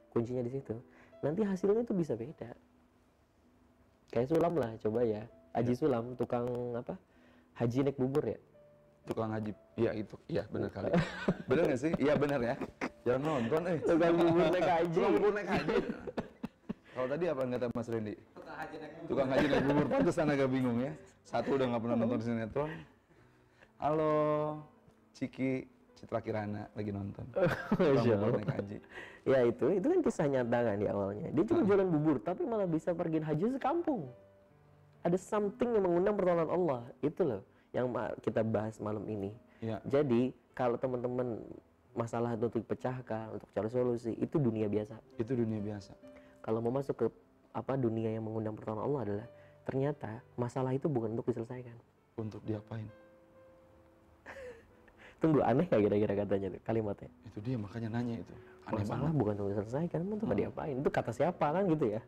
kuncinya di situ. Nanti hasilnya itu bisa beda. Kayak Sulam lah, coba ya. Haji Sulam, tukang apa? Haji naik bubur ya. Tukang haji, iya itu, iya benar kali. Benar nggak sih? Iya benar ya. Jangan nonton, Tukang bubur naik haji. Tukang bubur naik haji. Kalau tadi apa kata Mas Randy? Tukang haji naik bubur. Pantesan agak bingung ya. Satu udah nggak pernah nonton sinetron. Halo, Ciki Citra Kirana lagi nonton. Tukang bubur naik haji. Ya itu kan kisah nyata kan di awalnya. Dia cuma jualan bubur, tapi malah bisa pergi haji sekampung. Ada something yang mengundang pertolongan Allah. Itu loh yang kita bahas malam ini. Ya. Jadi kalau teman-teman masalah itu untuk dipecahkan, untuk cari solusi, itu dunia biasa. Itu dunia biasa. Kalau mau masuk ke dunia yang mengundang pertolongan Allah adalah ternyata masalah itu bukan untuk diselesaikan. Untuk diapain? Tunggu, aneh gak kira-kira katanya tuh, kalimatnya? Itu dia makanya nanya itu. Aneh Masalah banget. bukan untuk diselesaikan, untuk diapain? Itu kata siapa kan gitu ya?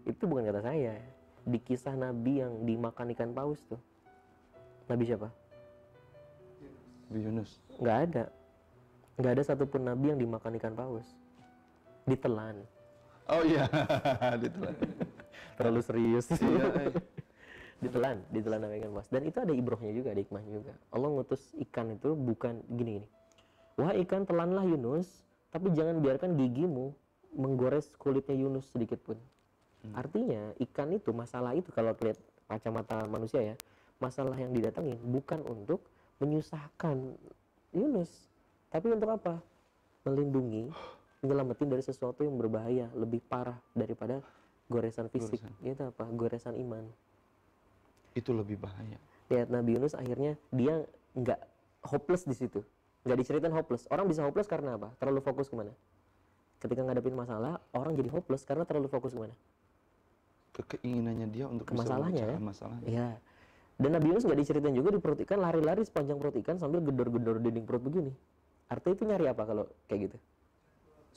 Itu bukan kata saya. Di kisah Nabi yang dimakan ikan paus tuh. Nabi siapa? Nabi Yunus. Nggak ada satupun Nabi yang dimakan ikan paus. Ditelan. Oh iya, ditelan. Terlalu serius. Iya, ditelan sama ikan paus. Dan itu ada ibrohnya juga, ada hikmahnya juga. Allah ngutus ikan itu bukan gini. Wah ikan, telanlah Yunus, tapi jangan biarkan gigimu menggores kulitnya Yunus sedikit pun. Artinya ikan itu, masalah itu kalau lihat kacamata manusia ya, masalah yang didatangin bukan untuk menyusahkan Yunus, tapi untuk apa? Melindungi, menyelamatin dari sesuatu yang berbahaya, lebih parah daripada goresan fisik. Itu apa? Goresan iman. Itu lebih bahaya. Lihat Nabi Yunus akhirnya dia nggak hopeless di situ, nggak diceritain hopeless. Orang bisa hopeless karena apa? Terlalu fokus kemana? Ketika ngadepin masalah, orang jadi hopeless karena terlalu fokus kemana? Keinginannya dia untuk ke masalahnya ya. Masalahnya. Iya. Dan Nabi Yunus nggak diceritain juga di perut ikan, lari-lari sepanjang perut ikan sambil gedor-gedor dinding perut begini. Artinya itu nyari apa kalau kayak gitu?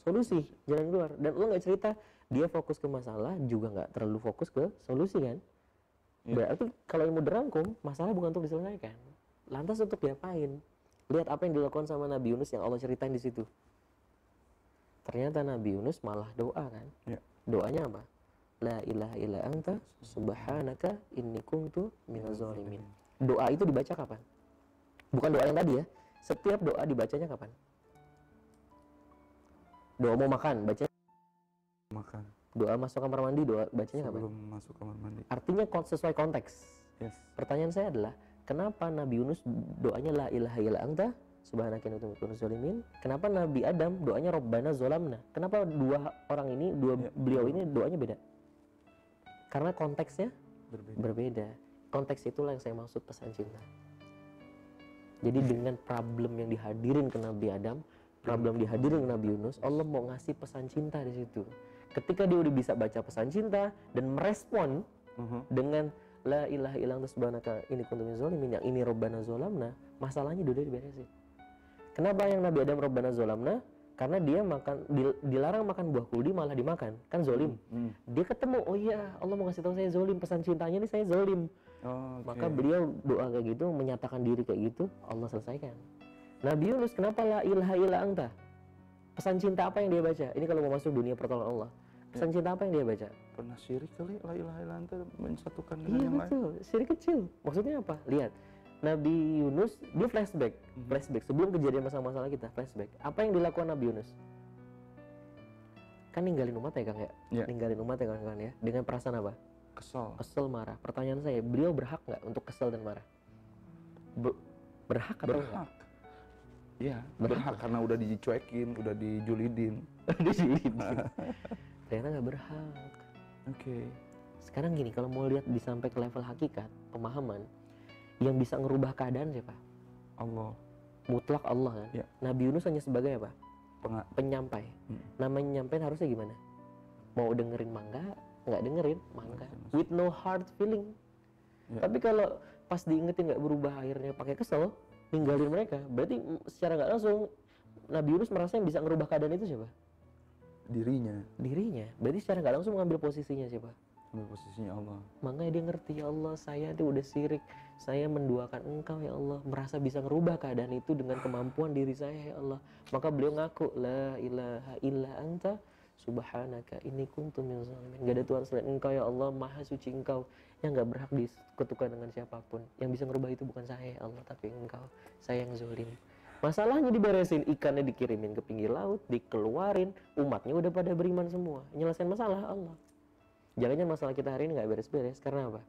Solusi, jalan keluar. Dan lo nggak cerita dia fokus ke masalah, juga nggak terlalu fokus ke solusi kan? Ya. Berarti kalau ilmu dirangkum, masalah bukan untuk diselesaikan. Lantas untuk diapain? Lihat apa yang dilakukan sama Nabi Yunus yang Allah ceritain di situ. Ternyata Nabi Yunus malah doa kan? Ya. Doanya apa? La ilaha illa anta subhanaka inni kuntu minaz zalimin. Doa itu dibaca kapan? Bukan doa yang tadi ya. Setiap doa dibacanya kapan? Doa mau makan, baca makan. Doa masuk kamar mandi, doa bacanya kapan? Sebelum masuk kamar mandi. Artinya sesuai konteks. Yes. Pertanyaan saya adalah, kenapa Nabi Yunus doanya la ilaha illa anta subhanaka inni kuntu minaz zalimin? Kenapa Nabi Adam doanya Rabbana zolamna? Kenapa dua orang ini, beliau ini doanya beda? Karena konteksnya berbeda. Konteks itulah yang saya maksud pesan cinta. Jadi dengan problem yang dihadirin ke Nabi Adam, problem dihadirin ke Nabi Yunus, Allah mau ngasih pesan cinta di situ. Ketika dia udah bisa baca pesan cinta dan merespon dengan la ilaha illa anta subhanaka inni kuntu minaz zalimin, yang ini Rabbana zolamna, masalahnya udah diberesin. Kenapa yang Nabi Adam Rabbana zolamna? Karena dia dilarang makan buah kuldi malah dimakan, kan zolim. Dia ketemu, oh iya Allah mau ngasih tahu saya zolim, pesan cintanya nih saya zolim. Maka beliau doa kayak gitu, menyatakan diri kayak gitu, Allah selesaikan. Nabi Yunus kenapa la ilaha illa anta? Pesan cinta apa yang dia baca? Ini kalau mau masuk dunia pertolongan Allah. Pesan cinta apa yang dia baca? Pernah syirik kali, la ilaha illallah anta mensatukan dengan Iya yang lain. betul, syirik kecil. Maksudnya apa? Lihat, Nabi Yunus dia flashback, sebelum kejadian masalah-masalah kita, flashback. Apa yang dilakukan Nabi Yunus? Kan ninggalin umat ya Kang ya? Iya. Ninggalin umat ya kawan-kawan ya. Dengan perasaan apa? Kesel. Kesel, marah. Pertanyaan saya, beliau berhak nggak untuk kesel dan marah? Berhak atau enggak? Berhak. Iya, berhak karena udah dicuekin, udah dijulidin. Ternyata nggak berhak. Oke. Sekarang gini, kalau mau lihat sampai ke level hakikat, pemahaman, yang bisa ngerubah keadaan siapa? Allah. Mutlak Allah kan? Ya. Nabi Yunus hanya sebagai apa? Penga- Penyampai. Namanya nyampein harusnya gimana? Mau dengerin mangga, nggak dengerin mangga. With no hard feeling. Ya. Tapi kalau pas diingetin nggak berubah, akhirnya pakai kesel, ninggalin mereka, berarti secara nggak langsung Nabi Yunus merasa yang bisa ngerubah keadaan itu siapa? Dirinya. Dirinya. Berarti secara nggak langsung mengambil posisinya siapa? Ambil posisinya Allah. Makanya dia ngerti, ya Allah, saya itu udah syirik, saya menduakan Engkau ya Allah, merasa bisa ngerubah keadaan itu dengan kemampuan diri saya ya Allah. Maka beliau ngaku, la ilaha illa anta subhanaka inni kuntu minaz zalimin. Gak ada Tuhan selain Engkau ya Allah, maha suci Engkau yang gak berhak disekutukan dengan siapapun. Yang bisa ngerubah itu bukan saya ya Allah, tapi Engkau, saya yang zalim. Masalahnya diberesin, ikannya dikirimin ke pinggir laut, dikeluarin, umatnya udah pada beriman semua. Nyelesain masalah Allah. Jangan-jangan masalah kita hari ini nggak beres-beres karena apa?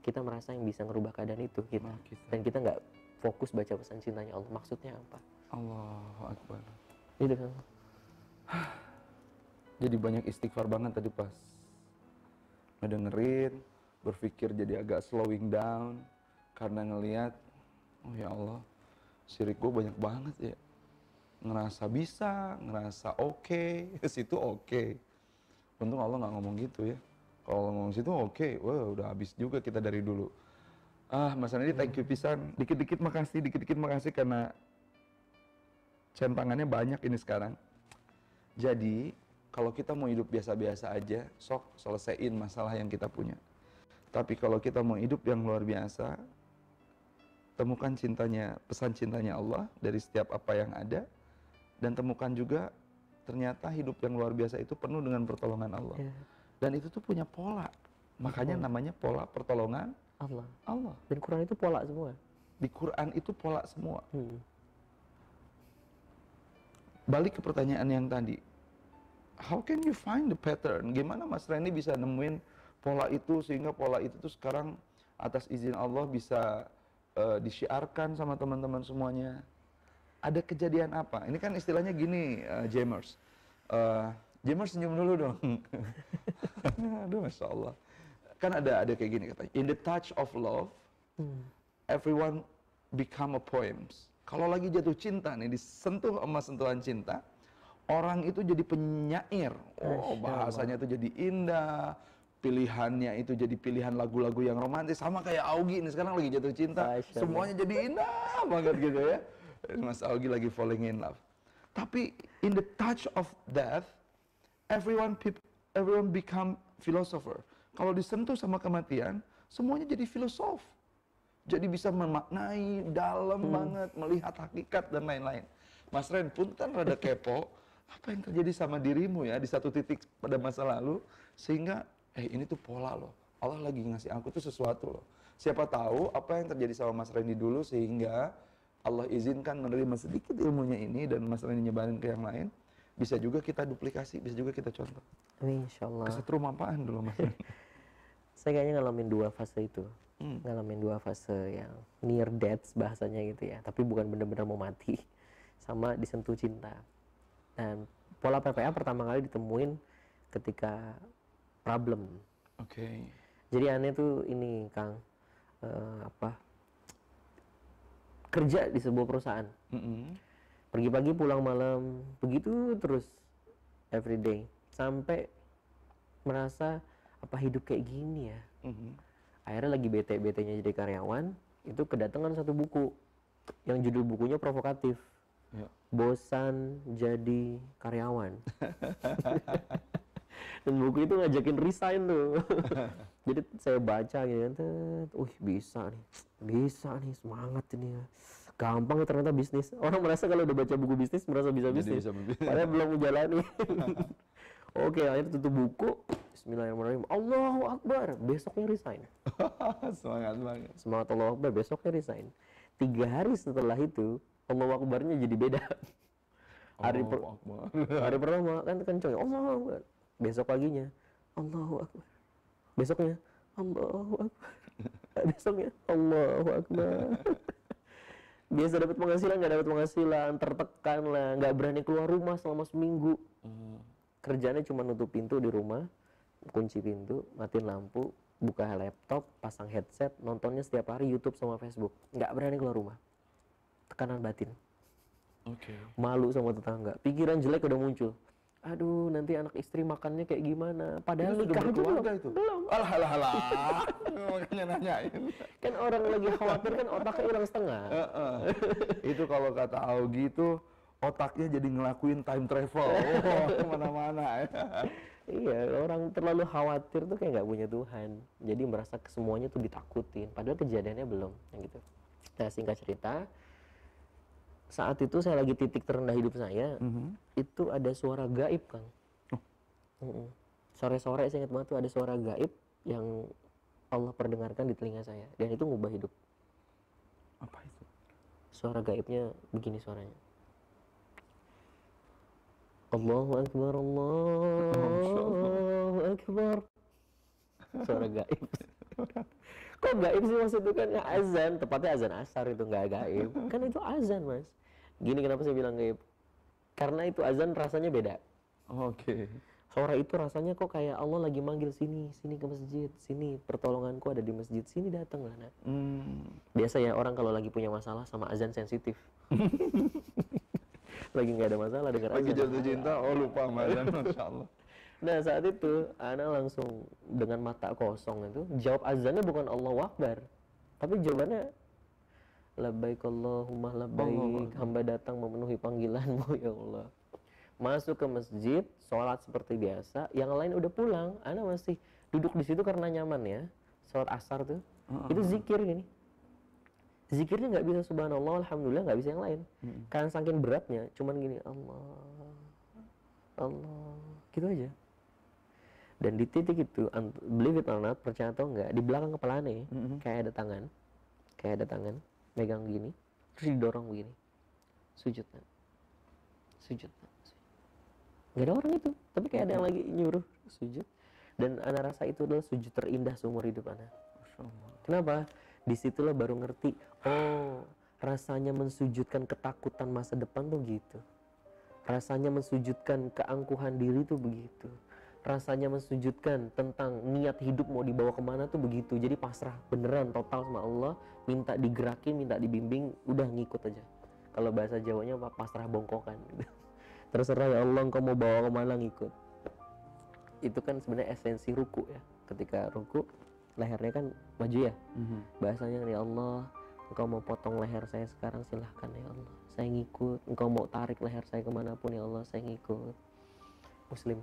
Kita merasa yang bisa ngerubah keadaan itu kita. Dan kita nggak fokus baca pesan cintanya Allah. Maksudnya apa? Allahu Akbar. Itu kan. Jadi banyak istighfar banget tadi pas ngedengerin, berpikir jadi agak slowing down karena ngelihat, oh ya Allah, syirik gue banyak banget ya. Ngerasa bisa, ngerasa oke, situ oke. Untung Allah nggak ngomong gitu ya. Kalau ngomong situ oke, wah udah habis juga kita dari dulu. Mas Andi, thank you pisan. Dikit-dikit makasih karena centangannya banyak ini sekarang. Jadi, kalau kita mau hidup biasa-biasa aja, sok selesaiin masalah yang kita punya. Tapi kalau kita mau hidup yang luar biasa, temukan cintanya, pesan cintanya Allah dari setiap apa yang ada, dan temukan juga ternyata hidup yang luar biasa itu penuh dengan pertolongan Allah. Ya. Dan itu tuh punya pola. Makanya namanya pola pertolongan Allah. Dan Quran itu pola semua. Di Quran itu pola semua. Balik ke pertanyaan yang tadi. How can you find the pattern? Gimana Mas Reni bisa nemuin pola itu sehingga pola itu tuh sekarang atas izin Allah bisa disiarkan sama teman-teman semuanya? Ada kejadian apa? Ini kan istilahnya gini, Jammers. Jammers senyum dulu dong. Aduh, Masya Allah. Kan ada kayak gini katanya. In the touch of love, everyone become a poems. Kalau lagi jatuh cinta nih, disentuh sama sentuhan cinta, orang itu jadi penyair. Oh, bahasanya itu jadi indah. Pilihannya itu jadi pilihan lagu-lagu yang romantis. Sama kayak Augie nih, sekarang lagi jatuh cinta. Semuanya jadi indah banget gitu ya. Mas Augie lagi falling in love. Tapi in the touch of death, everyone become philosopher. Kalau disentuh sama kematian, semuanya jadi filosof. Jadi bisa memaknai dalam banget, melihat hakikat dan lain-lain. Mas Ren, punten rada kepo, apa yang terjadi sama dirimu ya di satu titik pada masa lalu, sehingga, ini tuh pola loh. Allah lagi ngasih aku tuh sesuatu loh. Siapa tahu apa yang terjadi sama Mas Randy dulu sehingga Allah izinkan menerima sedikit ilmunya ini dan Mas Randy nyebarin ke yang lain. Bisa juga kita duplikasi, bisa juga kita contoh. Insyaallah. Kesetrum apaan dulu Mas? Saya kayaknya ngalamin dua fase itu. Ngalamin dua fase yang near death bahasanya gitu ya. Tapi bukan benar-benar mau mati. Sama disentuh cinta. Dan pola PPA pertama kali ditemuin ketika problem. Oke. Jadi aneh tuh ini Kang, kerja di sebuah perusahaan. Pergi pagi pulang malam, begitu terus everyday sampai merasa apa hidup kayak gini ya. Akhirnya lagi bete-betenya jadi karyawan, itu kedatangan satu buku yang judul bukunya provokatif. Bosan jadi karyawan. Dan buku itu ngajakin resign tuh. Jadi saya baca gitu kan, bisa nih, semangat ini ya. Gampang ternyata bisnis. Orang merasa kalau udah baca buku bisnis merasa bisa bisnis. Padahal belum menjalani. Oke, akhirnya tutup buku. Bismillahirrahmanirrahim. Allahu Akbar. Besoknya resign. Semangat banget. Semangat Allahu Akbar, besoknya resign. 3 hari setelah itu, Allahu Akbarnya jadi beda. Hari pertama kan kenceng, Allahu Akbar. Besok paginya, Allahu Akbar. Besoknya, Allahu Akbar. Besoknya, Allahu Akbar. Biasa dapat penghasilan, nggak dapat penghasilan, tertekan lah, nggak berani keluar rumah selama seminggu. Kerjanya cuma nutup pintu di rumah, kunci pintu, matiin lampu, buka laptop, pasang headset, nontonnya setiap hari YouTube sama Facebook. Nggak berani keluar rumah. Tekanan batin. Malu sama tetangga. Pikiran jelek udah muncul. Aduh, nanti anak istri makannya kayak gimana? Padahal Itu nikah sudah aja berkeluarga belum. itu? Belum. Alah. Makanya nanyain. Kan orang lagi khawatir kan otaknya hilang setengah. Itu kalau kata Augie itu otaknya jadi ngelakuin time travel. Kemana-mana ya. Iya, orang terlalu khawatir tuh kayak nggak punya Tuhan. Jadi merasa semuanya tuh ditakutin. Padahal kejadiannya belum, yang gitu. Nah, singkat cerita, saat itu saya lagi titik terendah hidup saya, itu ada suara gaib, Kang. Sore-sore saya ingat banget tuh ada suara gaib yang Allah perdengarkan di telinga saya, dan itu ngubah hidup. Apa itu? Suara gaibnya begini suaranya. Allahu Akbar, Allahu Akbar. Suara gaib. Kok gaib sih, maksudnya kan azan, tepatnya azan asar, itu nggak gaib. Kan itu azan, Mas. Gini kenapa saya bilang gaib? Karena itu azan rasanya beda. Suara itu rasanya kok kayak Allah lagi manggil, sini ke masjid, sini pertolonganku ada di masjid, sini datang lah. Biasa ya orang kalau lagi punya masalah sama azan sensitif. Lagi nggak ada masalah dengar azan. Lagi jatuh cinta, lupa sama azan, Masya Allah. Nah, saat itu anak langsung dengan mata kosong itu jawab azannya bukan Allahu Akbar, tapi jawabannya labbaik Allahumma labbaik, hamba datang memenuhi panggilanmu ya Allah. Masuk ke masjid, sholat seperti biasa, yang lain udah pulang, anak masih duduk di situ karena nyaman ya. Sholat asar tuh, itu zikir gini. Zikirnya nggak bisa subhanallah, alhamdulillah, nggak bisa yang lain. Karena saking beratnya, cuman gini Allah, gitu aja. Dan di titik itu, believe it or not, percaya atau enggak, di belakang kepala nih, kayak ada tangan, megang gini, terus didorong begini, sujud. Nggak ada orang itu, tapi kayak ada yang lagi nyuruh sujud. Dan anak rasa itu adalah sujud terindah seumur hidup anak. Kenapa? Disitulah baru ngerti, oh rasanya mensujudkan ketakutan masa depan tuh gitu. Rasanya mensujudkan keangkuhan diri tuh begitu. Rasanya mensujudkan tentang niat hidup mau dibawa kemana tuh begitu. Jadi pasrah beneran total sama Allah, minta digerakin, minta dibimbing, udah ngikut aja. Kalau bahasa Jawanya apa? Pasrah bongkokan gitu. Terserah ya Allah, engkau mau bawa kemana, ngikut. Itu kan sebenarnya esensi ruku ya. Ketika ruku, lehernya kan maju ya. Bahasanya, ya Allah, engkau mau potong leher saya sekarang, silahkan ya Allah, saya ngikut. Engkau mau tarik leher saya kemanapun ya Allah, saya ngikut. Muslim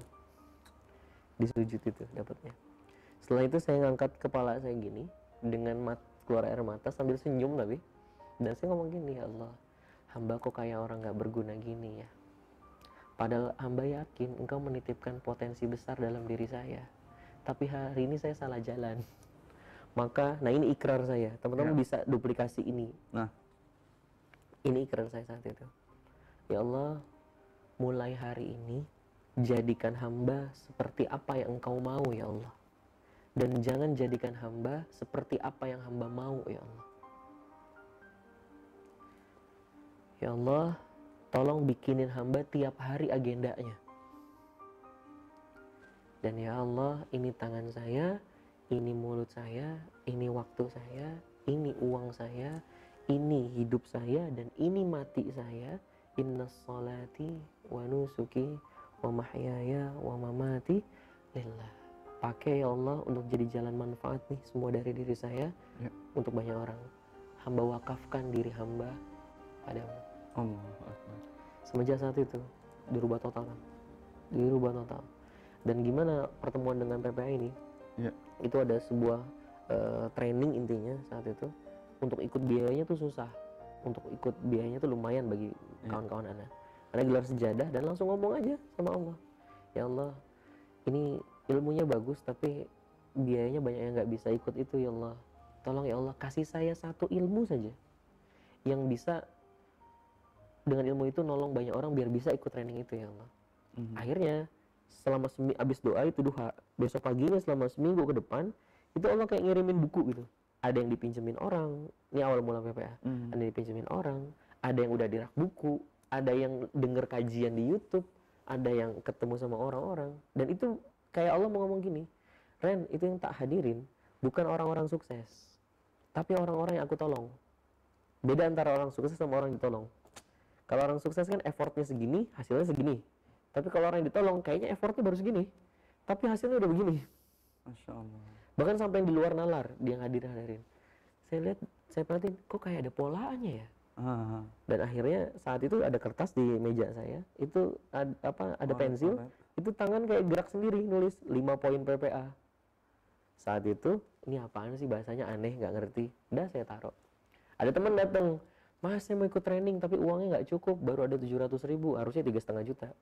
di sujud itu dapatnya. Setelah itu saya ngangkat kepala saya gini dengan keluar air mata sambil senyum tapi, dan saya ngomong gini, ya Allah, hamba kok kayak orang gak berguna gini ya. Padahal hamba yakin engkau menitipkan potensi besar dalam diri saya, tapi hari ini saya salah jalan. Maka, nah ini ikrar saya, teman-teman bisa duplikasi ini. Nah, ini ikrar saya saat itu. Ya Allah, mulai hari ini jadikan hamba seperti apa yang engkau mau ya Allah, dan jangan jadikan hamba seperti apa yang hamba mau ya Allah. Ya Allah, tolong bikinin hamba tiap hari agendanya. Dan ya Allah, ini tangan saya, ini mulut saya, ini waktu saya, ini uang saya, ini hidup saya, dan ini mati saya. Inna sholati wa nusuki wa mahyaya wa mamati lillah. Pakai ya Allah untuk jadi jalan manfaat nih semua dari diri saya untuk banyak orang. Hamba wakafkan diri hamba padamu. Semenjak saat itu dirubah total kan? Dirubah total. Dan gimana pertemuan dengan PPA ini? Itu ada sebuah training intinya saat itu. Untuk ikut biayanya tuh susah. Untuk ikut biayanya tuh lumayan bagi kawan-kawan anak. Karena gelar sejadah dan langsung ngomong aja sama Allah. Ya Allah, ini ilmunya bagus tapi biayanya banyak yang nggak bisa ikut itu ya Allah. Tolong ya Allah kasih saya satu ilmu saja yang bisa dengan ilmu itu nolong banyak orang biar bisa ikut training itu ya Allah. Akhirnya selama abis doa itu duha, besok paginya selama seminggu ke depan itu Allah kayak ngirimin buku gitu. Ada yang dipinjemin orang, ini awal mula PPA. Ada yang dipinjemin orang, ada yang udah dirak buku, ada yang denger kajian di YouTube, ada yang ketemu sama orang-orang. Dan itu kayak Allah mau ngomong gini, Ren, itu yang tak hadirin bukan orang-orang sukses, tapi orang-orang yang aku tolong. Beda antara orang sukses sama orang ditolong. Kalau orang sukses kan effortnya segini, hasilnya segini. Tapi kalau orang yang ditolong, kayaknya effortnya baru segini, tapi hasilnya udah begini. Masya Allah. Bahkan sampai yang di luar nalar, dia hadirin. Saya lihat, saya perhatiin, kok kayak ada polanya ya? Dan akhirnya saat itu ada kertas di meja saya, itu ada pensil, itu tangan kayak gerak sendiri, nulis 5 poin PPA. Saat itu, ini apaan sih bahasanya aneh, nggak ngerti. Udah saya taruh. Ada teman datang, Mas saya mau ikut training tapi uangnya nggak cukup, baru ada 700.000, harusnya 3,5 juta.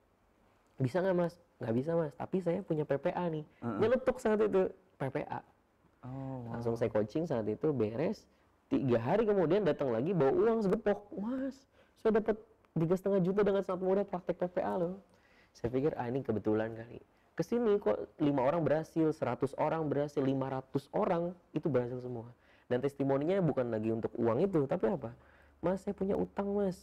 Bisa nggak Mas? Nggak bisa Mas, tapi saya punya PPA nih. Nyeletuk saat itu, PPA. Langsung saya coaching saat itu, beres. 3 hari kemudian datang lagi bawa uang segepok. Mas, saya dapat 3,5 juta dengan sangat mudah praktek PPA loh. Saya pikir, ini kebetulan kali. Kesini kok 5 orang berhasil, 100 orang berhasil, 500 orang itu berhasil semua. Dan testimoninya bukan lagi untuk uang itu, tapi apa? Mas, saya punya utang Mas,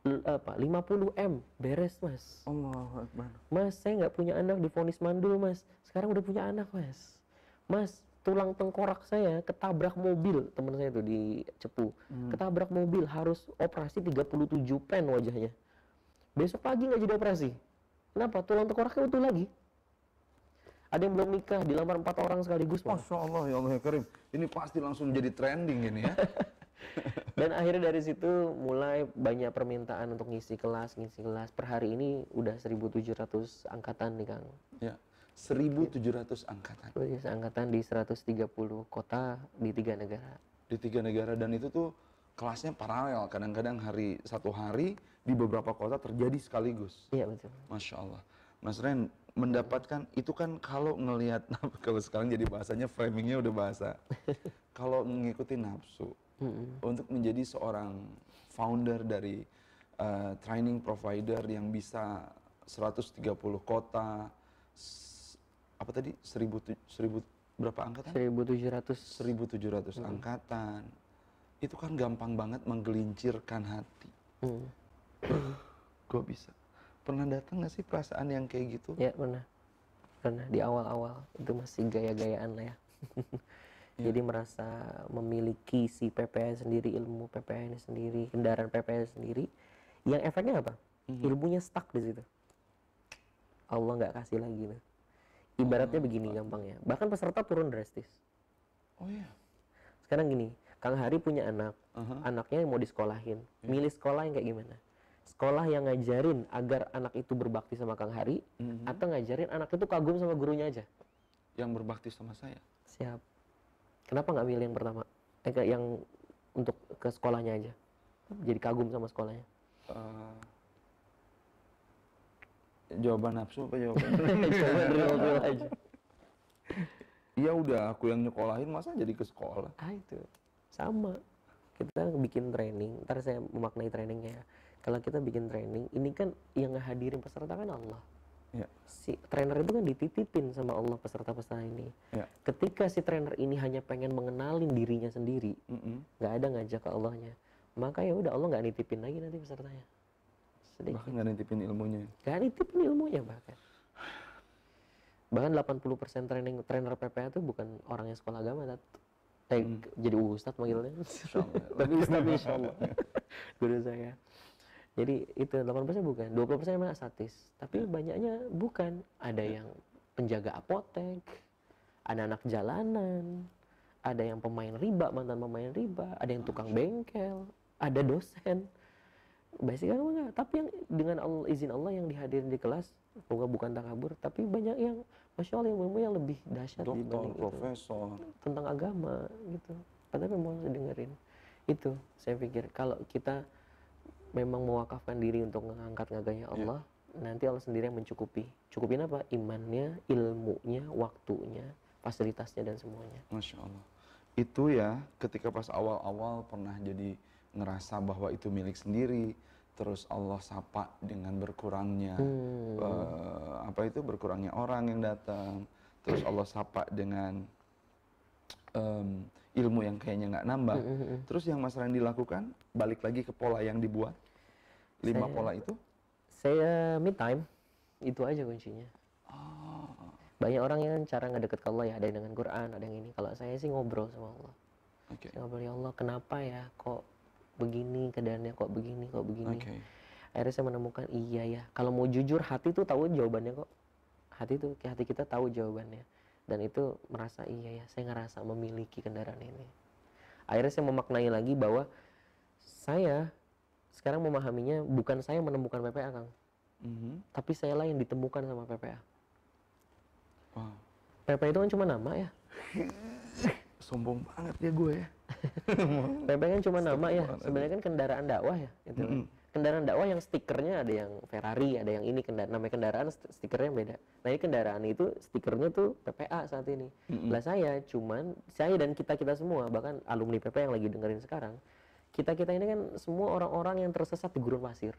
50M, beres Mas. Allahu Akbar. Mas, saya nggak punya anak, divonis mandul Mas, sekarang udah punya anak Mas. Mas, tulang tengkorak saya ketabrak mobil, teman saya itu di Cepu, ketabrak mobil, harus operasi 37 pen wajahnya. Besok pagi nggak jadi operasi. Kenapa? Tulang tengkoraknya utuh lagi. Ada yang belum nikah, dilamar 4 orang sekaligus. Masya Allah, ya Allah ya Karim. Ini pasti langsung jadi trending ini ya. Dan akhirnya dari situ mulai banyak permintaan untuk ngisi kelas. Per hari ini udah 1.700 angkatan nih Kang. Ya, 1.700 angkatan. Angkatan di 130 kota di 3 negara. Di 3 negara, dan itu tuh kelasnya paralel. Kadang-kadang satu hari di beberapa kota terjadi sekaligus. Iya betul. Masya Allah. Mas Ren, mendapatkan itu kan kalau ngelihat, kalau sekarang jadi bahasanya framingnya udah bahasa. Kalau mengikuti nafsu, untuk menjadi seorang founder dari training provider yang bisa 130 kota, apa tadi 1000 berapa angkatan? 1.700 angkatan. Itu kan gampang banget menggelincirkan hati. Gue bisa. Pernah datang nggak sih perasaan yang kayak gitu? Ya pernah di awal-awal itu masih gaya-gayaan lah ya. Jadi merasa memiliki si PPA sendiri, ilmu PPA ini sendiri, kendaraan PPA sendiri, yang efeknya apa? Ilmunya stuck di situ. Allah nggak kasih lagi nih. Ibaratnya begini gampangnya, bahkan peserta turun drastis. Oh iya. Sekarang gini, Kang Hari punya anak, anaknya mau disekolahin, milih sekolah yang kayak gimana? Sekolah yang ngajarin agar anak itu berbakti sama Kang Hari, atau ngajarin anak itu kagum sama gurunya aja? Yang berbakti sama saya. Siap. Kenapa nggak milih yang pertama? Yang untuk ke sekolahnya aja, jadi kagum sama sekolahnya. Jawaban nafsu apa jawaban? Jawaban real aja. Iya udah, aku yang nyekolahin, masa jadi ke sekolah? Itu sama. Kita bikin training, ntar saya memaknai trainingnya ya. Kalau kita bikin training, ini kan yang ngehadirin peserta kan Allah. Ya. Si trainer itu kan dititipin sama Allah peserta-peserta ini. Ya. Ketika si trainer ini hanya pengen mengenalin dirinya sendiri, nggak ada ngajak ke Allahnya, maka ya udah Allah nggak nitipin lagi nanti pesertanya. Sedikit. Bahkan nggak nitipin ilmunya. Nggak nitipin ilmunya bahkan. Bahkan 80% trainer PPA itu bukan orang yang sekolah agama, jadi ustadz manggilnya. Tapi ustadz insyaallah. Guru saya. Jadi itu 80% bukan, 20% memang statis. Tapi banyaknya bukan. Ada yang penjaga apotek, ada anak jalanan, ada yang pemain riba, mantan pemain riba, ada yang tukang bengkel, ada dosen. Basicnya enggak, tapi yang dengan izin Allah yang dihadirin di kelas, bukan takabur, tapi banyak yang Masya Allah yang lebih dahsyat dibanding profesor. Itu. Tentang agama gitu. Padahal memang dengerin. Itu saya pikir kalau kita memang mewakafkan diri untuk mengangkat ngaganya Allah, nanti Allah sendiri yang mencukupi. Cukupin apa? Imannya, ilmunya, waktunya, fasilitasnya dan semuanya. Masya Allah. Itu ya ketika pas awal-awal pernah jadi ngerasa bahwa itu milik sendiri, terus Allah sapa dengan berkurangnya berkurangnya orang yang datang, terus Allah sapa dengan ilmu yang kayaknya nggak nambah. Terus yang Mas Randy lakukan balik lagi ke pola yang dibuat 5 pola itu? Saya me time, itu aja kuncinya. Banyak orang yang cara ngedeket ke Allah ya, ada yang dengan Quran, ada yang ini. Kalau saya sih ngobrol sama Allah. Saya ngobrol, ya Allah kenapa ya kok begini keadaannya, kok begini. Akhirnya saya menemukan iya ya, kalau mau jujur hati tuh tahu jawabannya kok. Hati kita tahu jawabannya. Dan itu merasa iya ya, saya ngerasa memiliki kendaraan ini. Akhirnya saya memaknai lagi bahwa saya sekarang memahaminya bukan saya menemukan PPA, Kang. Tapi saya lah yang ditemukan sama PPA. Wow. PPA itu kan cuma nama ya. Sombong banget ya gue ya. PPA kan cuma nama ya. Sebenarnya kan kendaraan dakwah ya. Gitu. Kendaraan dakwah yang stikernya ada yang Ferrari, ada yang ini namanya kendaraan stikernya beda. Nah ini kendaraan itu stikernya tuh PPA saat ini. Lah saya dan kita semua, bahkan alumni PPA yang lagi dengerin sekarang, kita ini kan semua orang-orang yang tersesat di gurun pasir,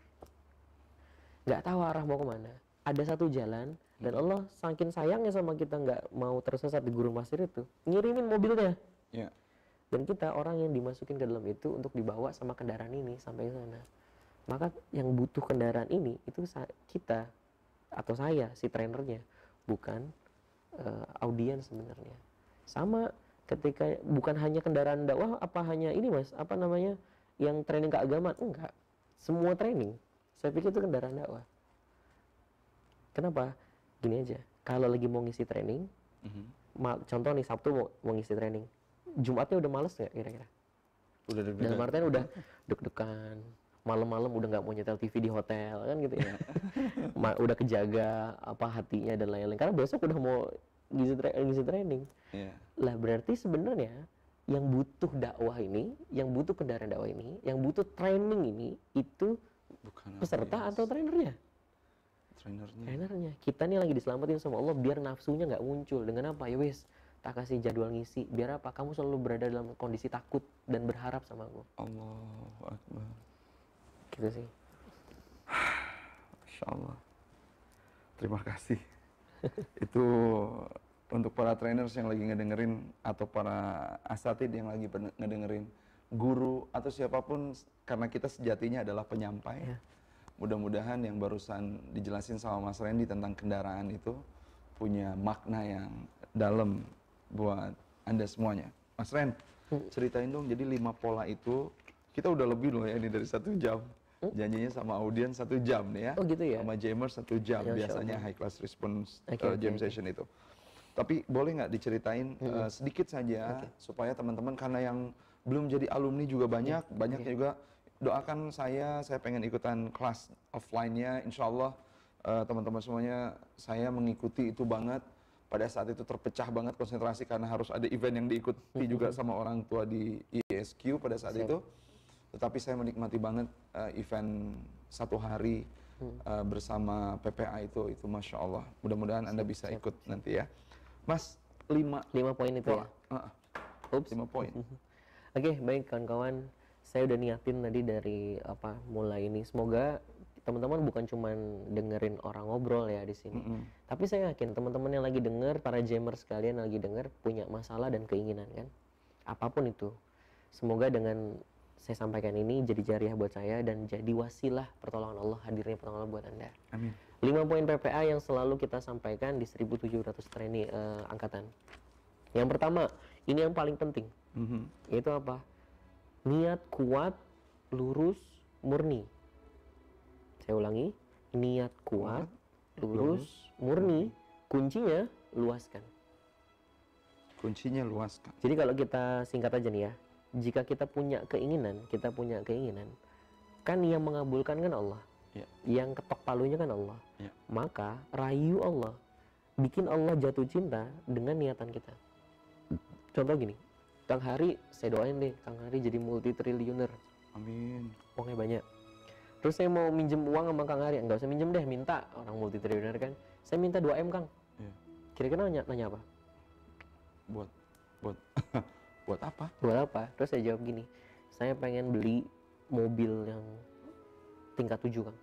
nggak tahu arah mau kemana. Ada satu jalan dan Allah saking sayangnya sama kita nggak mau tersesat di gurun pasir itu, ngirimin mobilnya. Dan kita orang yang dimasukin ke dalam itu untuk dibawa sama kendaraan ini sampai sana. Maka yang butuh kendaraan ini itu kita atau saya si trainernya, bukan audiens sebenarnya. Sama ketika bukan hanya kendaraan dakwah, apa hanya ini Mas, apa namanya yang training keagamaan, enggak. Semua training saya pikir itu kendaraan dakwah. Kenapa? Gini aja, kalau lagi mau ngisi training, contoh nih Sabtu mau ngisi training, Jumatnya udah males nggak kira-kira? Udah deg-degan. Dalam artian udah deg-degan, malam-malam udah nggak mau nyetel TV di hotel kan gitu ya. Udah kejaga apa hatinya dan lain-lain karena besok udah mau ngisi training. Lah berarti sebenarnya yang butuh dakwah ini, yang butuh kendaraan dakwah ini, yang butuh training ini itu bukan peserta atau trainernya? Trainernya. Kita nih lagi diselamatin sama Allah biar nafsunya nggak muncul. Dengan apa? Ya wis, tak kasih jadwal ngisi. Biar apa? Kamu selalu berada dalam kondisi takut dan berharap sama aku. Allahu Akbar. Gitu sih. Masya Allah. Terima kasih. Itu untuk para trainers yang lagi ngedengerin atau para asatid yang lagi ngedengerin, guru atau siapapun, karena kita sejatinya adalah penyampai. Mudah-mudahan yang barusan dijelasin sama Mas Randy tentang kendaraan itu punya makna yang dalam buat Anda semuanya. Mas Ren, ceritain dong, jadi 5 pola itu, kita udah lebih loh ya ini dari 1 jam. Janjinya sama audiens 1 jam nih ya. Oh gitu ya? Sama Jammers 1 jam, biasanya high class response jam session itu. Tapi boleh nggak diceritain sedikit saja supaya teman-teman, karena yang belum jadi alumni juga banyak juga. Doakan saya pengen ikutan kelas offline-nya, insya Allah teman-teman semuanya, saya mengikuti itu banget. Pada saat itu terpecah banget konsentrasi karena harus ada event yang diikuti juga sama orang tua di ISQ pada saat itu. Tetapi saya menikmati banget event 1 hari bersama PPA itu Masya Allah. Mudah-mudahan Anda bisa ikut nanti ya. Mas, 5 poin itu ya? 5 poin. Oke, baik kawan-kawan. Saya udah niatin tadi dari mulai ini. Semoga teman-teman bukan cuma dengerin orang ngobrol ya di sini. Tapi saya yakin teman-teman yang lagi denger, para jammers sekalian yang lagi denger punya masalah dan keinginan kan. Apapun itu. Semoga dengan saya sampaikan ini jadi jariah buat saya dan jadi wasilah pertolongan Allah, hadirnya pertolongan Allah buat Anda. Amin. 5 poin PPA yang selalu kita sampaikan di 1700 training angkatan. Yang pertama, ini yang paling penting. Yaitu apa? Niat kuat, lurus, murni. Saya ulangi, niat kuat, lurus, murni. Kuncinya luaskan. Kuncinya luaskan. Jadi kalau kita singkat aja nih ya, jika kita punya keinginan, kan yang mengabulkan kan Allah. Yang ketok palunya kan Allah. Maka rayu Allah, bikin Allah jatuh cinta dengan niatan kita. Contoh gini, Kang Hari, saya doain deh Kang Hari jadi multi triliuner. Amin. Uangnya banyak. Terus saya mau minjem uang sama Kang Arya, nggak usah minjem deh, minta. Orang multi triliuner kan. Saya minta 2M Kang. Iya. Kira-kira nanya apa? Buat buat buat apa? Buat apa? Terus saya jawab gini, saya pengen beli mobil yang tingkat 7 Kang.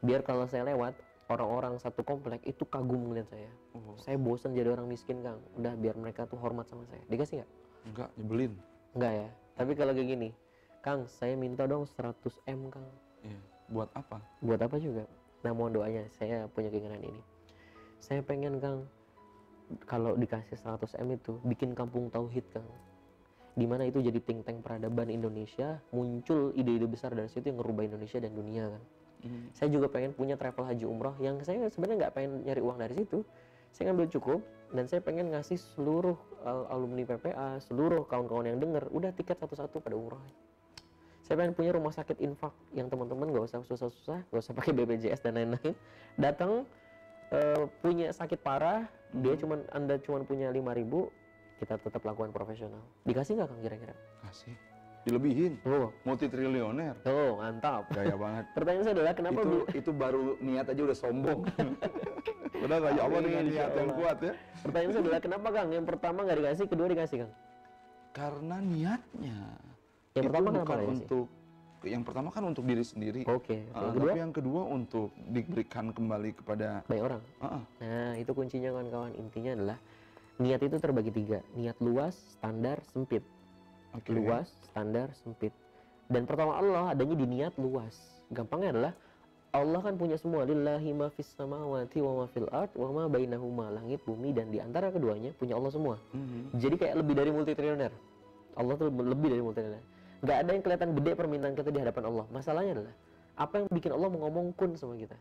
Biar kalau saya lewat, orang-orang satu komplek itu kagum ngeliat saya. Saya bosan jadi orang miskin Kang. Udah biar mereka tuh hormat sama saya. Dikasih nggak? Enggak, nyebelin. Enggak ya. Tapi kalau kayak gini, Kang, saya minta dong 100M Kang. Iya. Buat apa? Buat apa juga? Nah, mohon doanya, saya punya keinginan ini. Saya pengen Kang, kalau dikasih 100M itu, bikin kampung tauhid Kang. Dimana itu jadi think tank peradaban Indonesia, muncul ide-ide besar dari situ yang ngerubah Indonesia dan dunia kan. Saya juga pengen punya travel haji umroh yang saya sebenarnya nggak pengen nyari uang dari situ. Saya ngambil cukup dan saya pengen ngasih seluruh alumni PPA, seluruh kawan-kawan yang denger, udah tiket satu-satu pada umroh. Saya pengen punya rumah sakit infak yang teman-teman nggak usah susah-susah, nggak usah pakai BPJS dan lain-lain. Datang punya sakit parah, Anda cuma punya 5.000, kita tetap lakukan profesional. Dikasih nggak Kang kira-kira? Kasih. Dilebihin. Oh, Multi triliuner. oh mantap. Gaya banget. Pertanyaan saya adalah kenapa Itu baru niat aja udah sombong. Udah gak ya Allah dengan niat yang kuat ya. Pertanyaan saya adalah kenapa Kang? Yang pertama nggak dikasih, kedua dikasih Kang? Karena niatnya. Yang itu pertama kenapa bukan dikasih? yang pertama kan untuk diri sendiri. Oke. Yang kedua? Tapi yang kedua untuk diberikan kembali kepada Banyak orang. Nah, itu kuncinya kawan-kawan. Intinya adalah niat itu terbagi 3. Niat luas, standar, sempit. Oke. Luas, standar, sempit. Dan pertama Allah adanya di niat luas. Gampangnya adalah Allah kan punya semua. Lillahi ma fis samawati wa ma fil ard wa ma bainahuma, langit, bumi, dan di antara keduanya punya Allah semua. Jadi kayak lebih dari multi triliuner. Allah tuh lebih dari multi triliuner. Nggak ada yang kelihatan gede permintaan kita di hadapan Allah. Masalahnya adalah apa yang bikin Allah mau ngomong kun sama kita.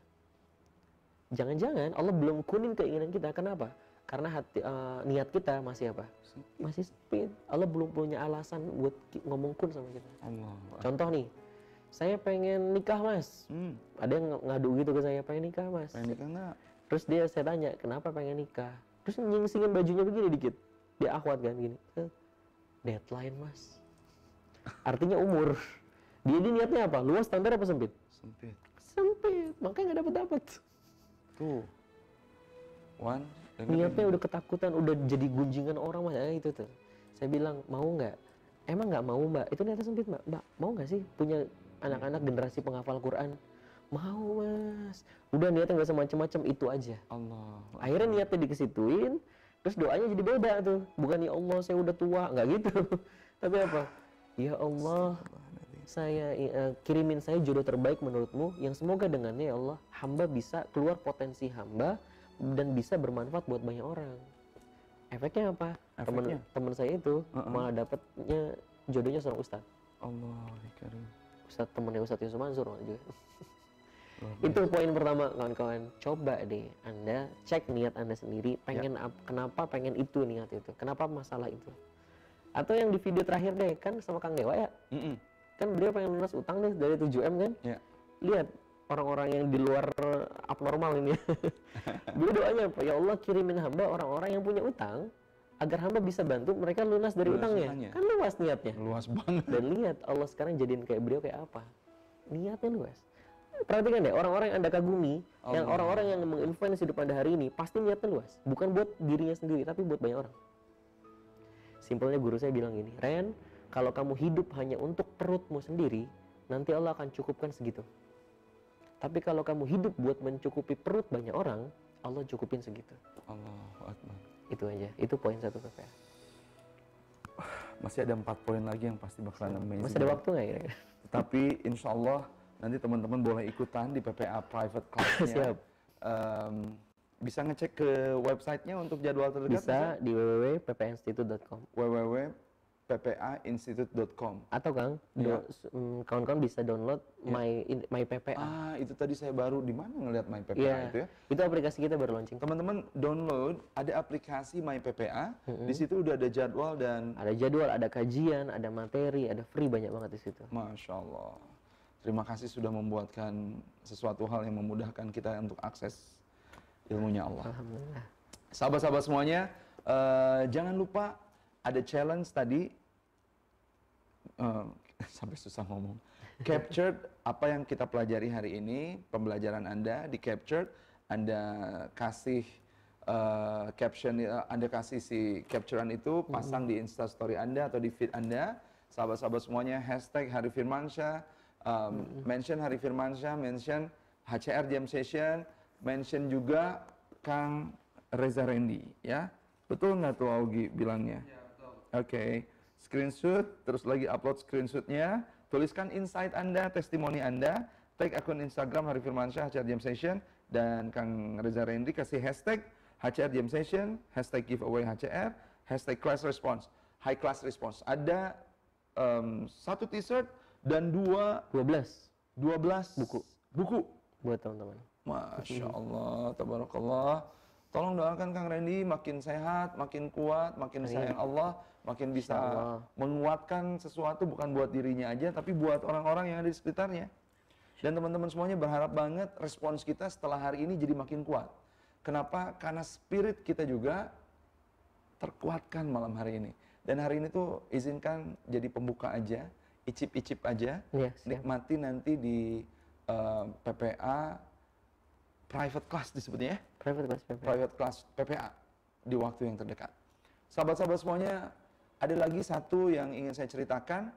Jangan-jangan Allah belum kunin keinginan kita. Kenapa? Karena niat kita masih apa? Masih sempit. Allah belum punya alasan buat ngomong kun sama kita. Allah. Contoh nih, saya pengen nikah Mas. Ada yang ngadu gitu ke saya, pengen nikah Mas. Pengen nikah nggak? Terus saya tanya, kenapa pengen nikah? Terus nyingsingin bajunya begini dikit. Dia akhwat kan gini. Deadline Mas. Artinya umur. Dia niatnya apa? Luas, standar apa sempit? Sempit. Sempit. Makanya nggak dapet. Tuh. Wan. Niatnya udah ketakutan, udah jadi gunjingan orang Mas. Itu tuh. Saya bilang, mau nggak? Emang nggak mau Mbak? Itu niatnya sempit Mbak. Mbak, mau nggak sih punya anak-anak generasi penghafal Quran? Mau Mas. Udah niatnya nggak semacam-macam, itu aja. Allah. Akhirnya niatnya dikesituin, terus doanya jadi beda tuh. Bukan ya Allah saya udah tua, nggak gitu. Tapi apa? Ya Allah, saya kirimin saya jodoh terbaik menurutmu, yang semoga dengannya ya Allah hamba bisa keluar potensi hamba dan bisa bermanfaat buat banyak orang. Efeknya apa? Teman saya itu malah dapatnya jodohnya seorang ustadz. Allah karim. Ustadz, temennya Ustadz Yusuf Mansur juga. Itu poin pertama kawan-kawan. Coba deh Anda cek niat Anda sendiri. Pengen kenapa pengen itu niat itu? Kenapa masalah itu? Atau yang di video terakhir deh kan sama Kang Dewa ya. Kan beliau pengen lunas utang deh dari 7M kan. Lihat orang-orang yang di luar abnormal ini. Beliau doanya apa? Ya Allah kirimin hamba orang-orang yang punya utang agar hamba bisa bantu mereka lunas dari utangnya. Kan luas niatnya. Luas banget. Dan lihat Allah sekarang jadiin kayak beliau kayak apa? Niatnya luas. Perhatikan deh orang-orang yang Anda kagumi, yang orang-orang yang menginfluence hidup Anda hari ini pasti niatnya luas. Bukan buat dirinya sendiri tapi buat banyak orang. Simpelnya guru saya bilang gini, Ren, kalau kamu hidup hanya untuk perutmu sendiri, nanti Allah akan cukupkan segitu. Tapi kalau kamu hidup buat mencukupi perut banyak orang, Allah cukupin segitu. Allahu Akbar. Itu aja, itu poin 1 PPA. Masih ada 4 poin lagi yang pasti bakalan amazing. Masih ada waktu nggak ya? Tapi insya Allah nanti teman-teman boleh ikutan di PPA Private Class-nya. Siap. Bisa ngecek ke websitenya untuk jadwal terdekat? Bisa di www.ppainstitute.com. www.ppainstitute.com. Atau Kang, kawan-kawan bisa download My PPA. Itu tadi saya baru di mana ngelihat My PPA itu ya? Itu aplikasi kita baru launching. Teman-teman download, ada aplikasi My PPA. Di situ udah ada jadwal dan ada jadwal, ada kajian, ada materi, ada free banyak banget di situ. Masya Allah. Terima kasih sudah membuatkan sesuatu hal yang memudahkan kita untuk akses ilmunya Allah. Alhamdulillah. Sahabat-sahabat semuanya, jangan lupa ada challenge tadi. Sampai susah ngomong. Captured apa yang kita pelajari hari ini, pembelajaran Anda di captured, Anda kasih caption, Anda kasih si capturean itu, pasang di Instastory Anda atau di feed Anda. Sahabat-sahabat semuanya, hashtag Hari Firmansyah, mention Hari Firmansyah, mention HCR Jam Session, mention juga Kang Reza Randy, ya. Betul nggak tuh Augie bilangnya? Ya, betul. Oke. Screenshot, terus lagi upload screenshotnya, tuliskan insight Anda, testimoni Anda, tag akun Instagram Hari Firmansyah HCR Jam Session, dan Kang Reza Randy kasih hashtag HCR Jam Session, hashtag giveaway HCR, hashtag class response, high class response. Ada satu t-shirt dan 12 buku buat teman-teman. Masya Allah, tabarakallah. Tolong doakan Kang Randy makin sehat, makin kuat, makin sayang Allah, makin bisa menguatkan sesuatu bukan buat dirinya aja, tapi buat orang-orang yang ada di sekitarnya. Dan teman-teman semuanya berharap banget respons kita setelah hari ini jadi makin kuat. Kenapa? Karena spirit kita juga terkuatkan malam hari ini. Dan hari ini tuh izinkan jadi pembuka aja, icip-icip aja, nikmati nanti di PPA, private class disebutnya ya? Private class PPA di waktu yang terdekat. Sahabat-sahabat semuanya, ada lagi satu yang ingin saya ceritakan.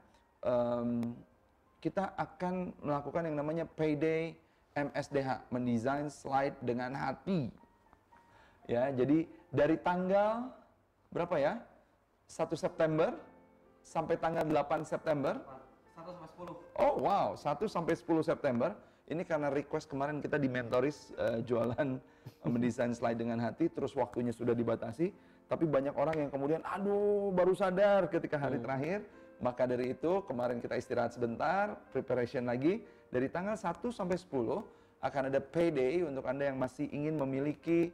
Kita akan melakukan yang namanya Payday MSDH, mendesain slide dengan hati. Ya, jadi dari tanggal berapa ya? 1 September sampai tanggal 8 September. 1 sampai 10. Oh wow, 1 sampai 10 September. Ini karena request kemarin kita di Mentoris jualan mendesain slide dengan hati, terus waktunya sudah dibatasi. Tapi banyak orang yang kemudian, aduh baru sadar ketika hari terakhir. Maka dari itu kemarin kita istirahat sebentar, preparation lagi. Dari tanggal 1 sampai 10 akan ada payday untuk Anda yang masih ingin memiliki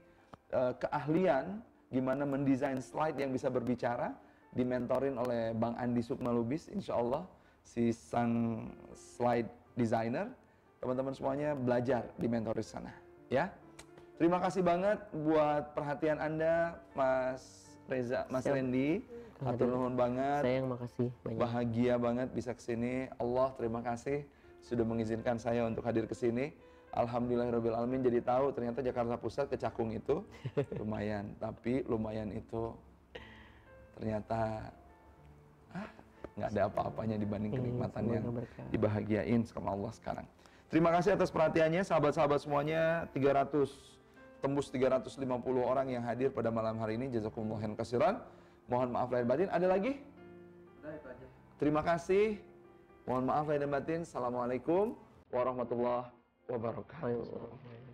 keahlian gimana mendesain slide yang bisa berbicara. Dimentorin oleh Bang Andi Sukmalubis, insya Allah, si sang slide designer. Teman-teman semuanya belajar di Mentoris sana, ya. Terima kasih banget buat perhatian Anda, Mas Reza, Mas Randy. Hatur nuhun banget. Saya yang makasih banyak. Bahagia banget bisa kesini. Allah terima kasih sudah mengizinkan saya untuk hadir ke sini. Alhamdulillahirabbil alamin, jadi tahu ternyata Jakarta Pusat ke Cakung itu lumayan, tapi lumayan itu ternyata nggak ada apa-apanya dibanding kenikmatan yang dibahagiain sama Allah sekarang. Terima kasih atas perhatiannya sahabat-sahabat semuanya. Tembus 350 orang yang hadir pada malam hari ini. Jazakumullah khairan katsiran. Mohon maaf lahir batin. Ada lagi? Udah itu aja. Terima kasih. Mohon maaf lahir batin. Assalamualaikum warahmatullahi wabarakatuh.